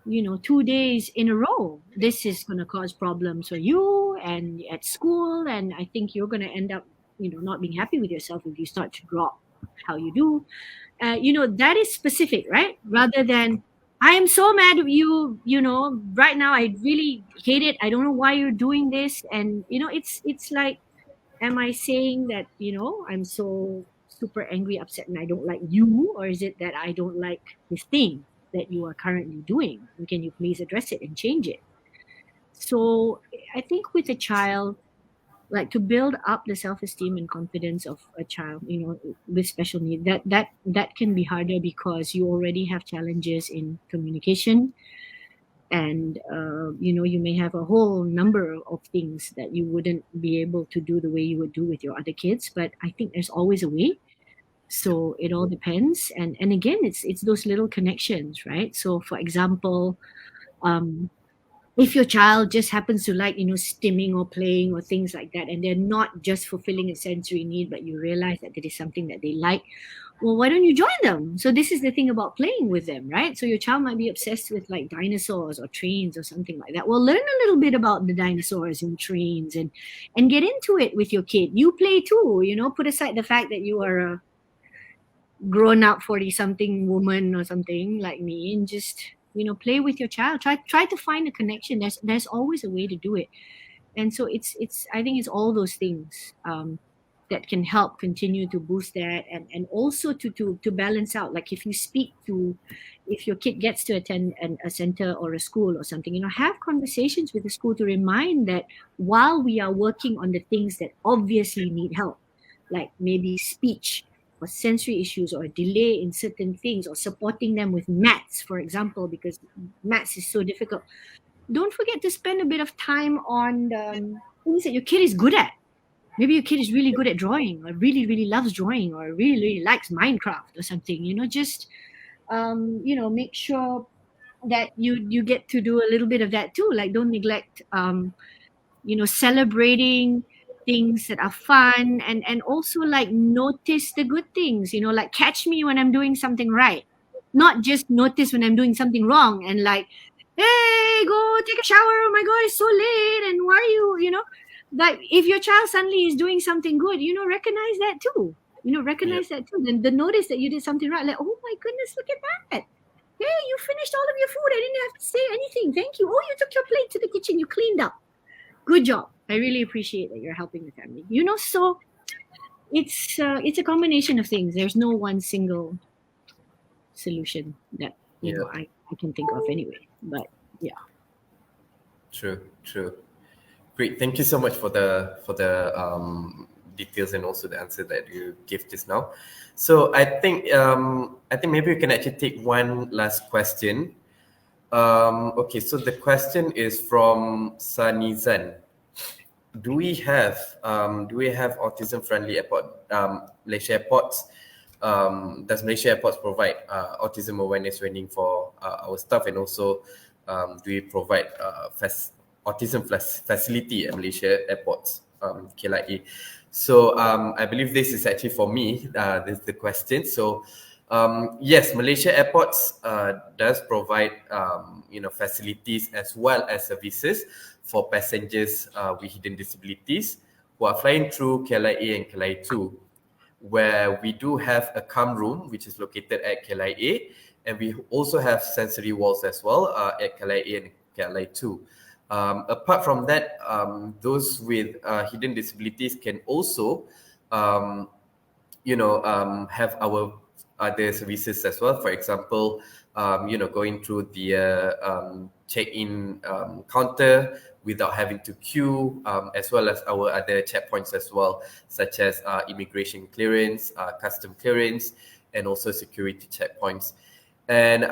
Speaker 3: 2 days in a row. This is going to cause problems for you and at school, and I think you're going to end up not being happy with yourself if you start to drop how you do. That is specific, right? Rather than, I am so mad at you, right now I really hate it, I don't know why you're doing this. And it's like, am I saying that I'm so super angry, upset, and I don't like you? Or is it that I don't like this thing that you are currently doing, and can you please address it and change it? So I think with a child, like, to build up the self-esteem and confidence of a child with special need, that can be harder because you already have challenges in communication. And you may have a whole number of things that you wouldn't be able to do the way you would do with your other kids, but I think there's always a way. So it all depends. And again, it's those little connections, right? So for example, if your child just happens to like stimming or playing or things like that, and they're not just fulfilling a sensory need, but you realize that it is something that they like, well, why don't you join them? So this is the thing about playing with them, right? So your child might be obsessed with like dinosaurs or trains or something like that. Well, learn a little bit about the dinosaurs and trains, and get into it with your kid. You play too, put aside the fact that you are a grown up 40 something woman or something like me, and just play with your child. Try to find a connection. There's always a way to do it. And so it's I think it's all those things that can help continue to boost that, and also to balance out. Like if your kid gets to attend a center or a school or something, have conversations with the school to remind that while we are working on the things that obviously need help, like maybe speech or sensory issues or a delay in certain things, or supporting them with maths, for example, because maths is so difficult. Don't forget to spend a bit of time on things that your kid is good at. Maybe your kid is really good at drawing, or really, really loves drawing, or really, really likes Minecraft or something. Just make sure that you get to do a little bit of that too. Like, don't neglect celebrating things that are fun, and also like notice the good things, like catch me when I'm doing something right, not just notice when I'm doing something wrong and like, hey, go take a shower, oh my god, it's so late, and why are you like, if your child suddenly is doing something good, recognize that too. That too. Then the notice that you did something right, like, oh my goodness, look at that. Hey, you finished all of your food. I didn't have to say anything. Thank you. Oh, you took your plate to the kitchen. You cleaned up. Good job. I really appreciate that you're helping the family. So it's a combination of things. There's no one single solution that I can think of anyway. But yeah.
Speaker 2: True. Great. Thank you so much for the details and also the answer that you gave just now. So I think maybe we can actually take one last question. Okay, so the question is from Sanizan. Do we have autism friendly airport? Malaysia Airports, does Malaysia Airports provide autism awareness training for our staff, and also do we provide autism facility at Malaysia Airports, KLIA? So I believe this is actually for me. This is the question. So yes, Malaysia Airports does provide facilities as well as services for passengers with hidden disabilities who are flying through KLIA and KLIA 2, where we do have a calm room which is located at KLIA, and we also have sensory walls as well at KLIA and KLIA 2. Apart from that, those with hidden disabilities can also have our other services as well. For example, going through the check-in counter without having to queue, as well as our other checkpoints as well, such as immigration clearance, custom clearance, and also security checkpoints. And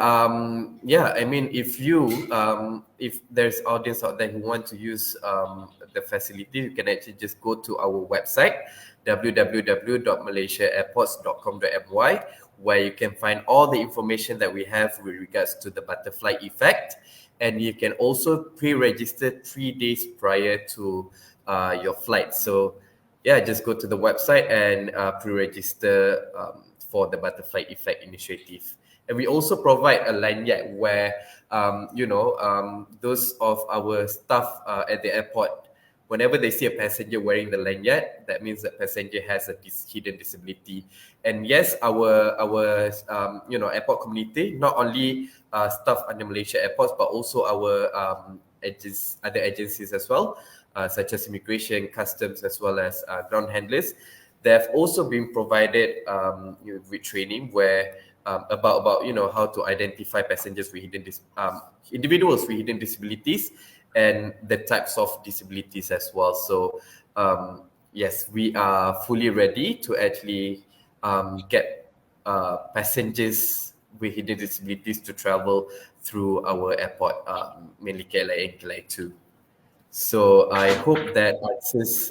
Speaker 2: if there's audience out there who want to use the facility, you can actually just go to our website, www.malaysiaairports.com.my, where you can find all the information that we have with regards to the butterfly effect. And you can also pre-register 3 days prior to your flight. So just go to the website and pre-register for the butterfly effect initiative. And we also provide a lanyard where, those of our staff at the airport, whenever they see a passenger wearing the lanyard, that means that passenger has a hidden disability. And yes, our airport community, not only staff under Malaysia Airports, but also our other agencies as well, such as immigration, customs, as well as ground handlers. They have also been provided with training where about how to identify passengers with individuals with hidden disabilities and the types of disabilities as well. So yes, we are fully ready to actually get passengers with hidden disabilities to travel through our airport, mainly KLIA and KLIA 2. So I hope that answers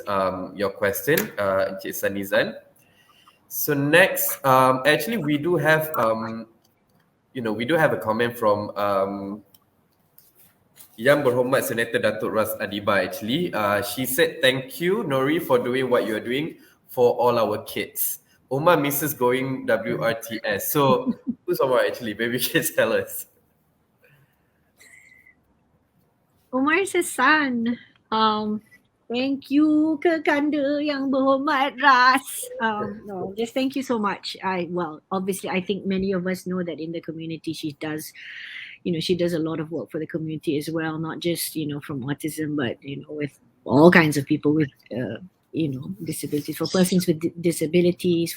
Speaker 2: your question, Encik Sanizan. So next, actually, we do have a comment from Yang Berhormat Senator Datuk Ras Adiba. Actually, she said, "Thank you, Nori, for doing what you are doing for all our kids. Omar misses going WRTS." So, who's Omar actually? Maybe you can tell us.
Speaker 3: Omar's his son. Thank you, Kekanda Yang Berhormat Ras. No, just thank you so much. Obviously, I think many of us know that in the community she does she does a lot of work for the community as well, not just, from autism, but, with all kinds of people with, disabilities, for persons with disabilities,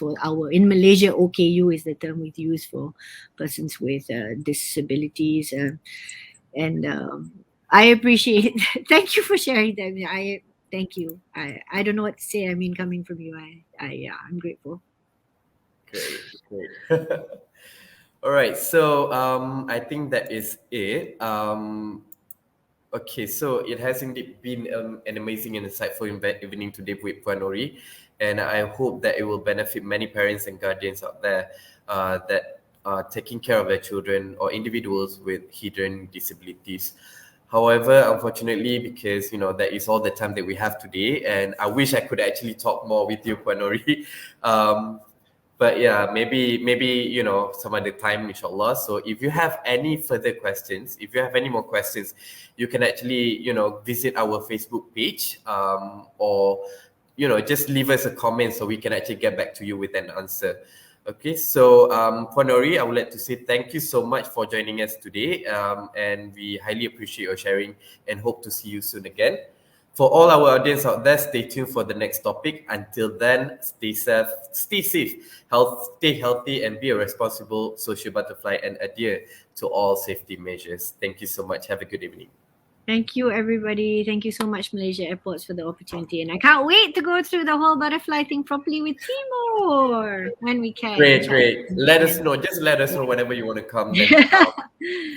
Speaker 3: in Malaysia, OKU is the term we use for persons with disabilities. And I appreciate it. Thank you for sharing them. Thank you. I don't know what to say. I mean, coming from you, I'm grateful.
Speaker 2: Great. All right. So I think that is it. Okay, so it has indeed been an amazing and insightful evening today with Puan Nori, and I hope that it will benefit many parents and guardians out there that are taking care of their children or individuals with hidden disabilities. However, unfortunately, because that is all the time that we have today, and I wish I could actually talk more with you, Puan Nori. But yeah, maybe some other time, inshallah. So if you have any further questions, if you have any more questions, you can actually visit our Facebook page, or just leave us a comment so we can actually get back to you with an answer. Okay, so Puan Nori, I would like to say thank you so much for joining us today, and we highly appreciate your sharing and hope to see you soon again. For all our audience out there, stay tuned for the next topic. Until then, stay safe, stay healthy, and be a responsible social butterfly and adhere to all safety measures. Thank you so much. Have a good evening.
Speaker 3: Thank you, everybody. Thank you so much, Malaysia Airports, for the opportunity. And I can't wait to go through the whole butterfly thing properly with Timur when we can.
Speaker 2: Great. Let us know. Just let us know whenever you want to come. Then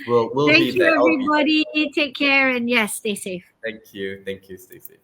Speaker 2: we'll
Speaker 3: Thank
Speaker 2: be
Speaker 3: you,
Speaker 2: there.
Speaker 3: everybody. Take care, and yes, stay safe.
Speaker 2: Thank you. Stay safe.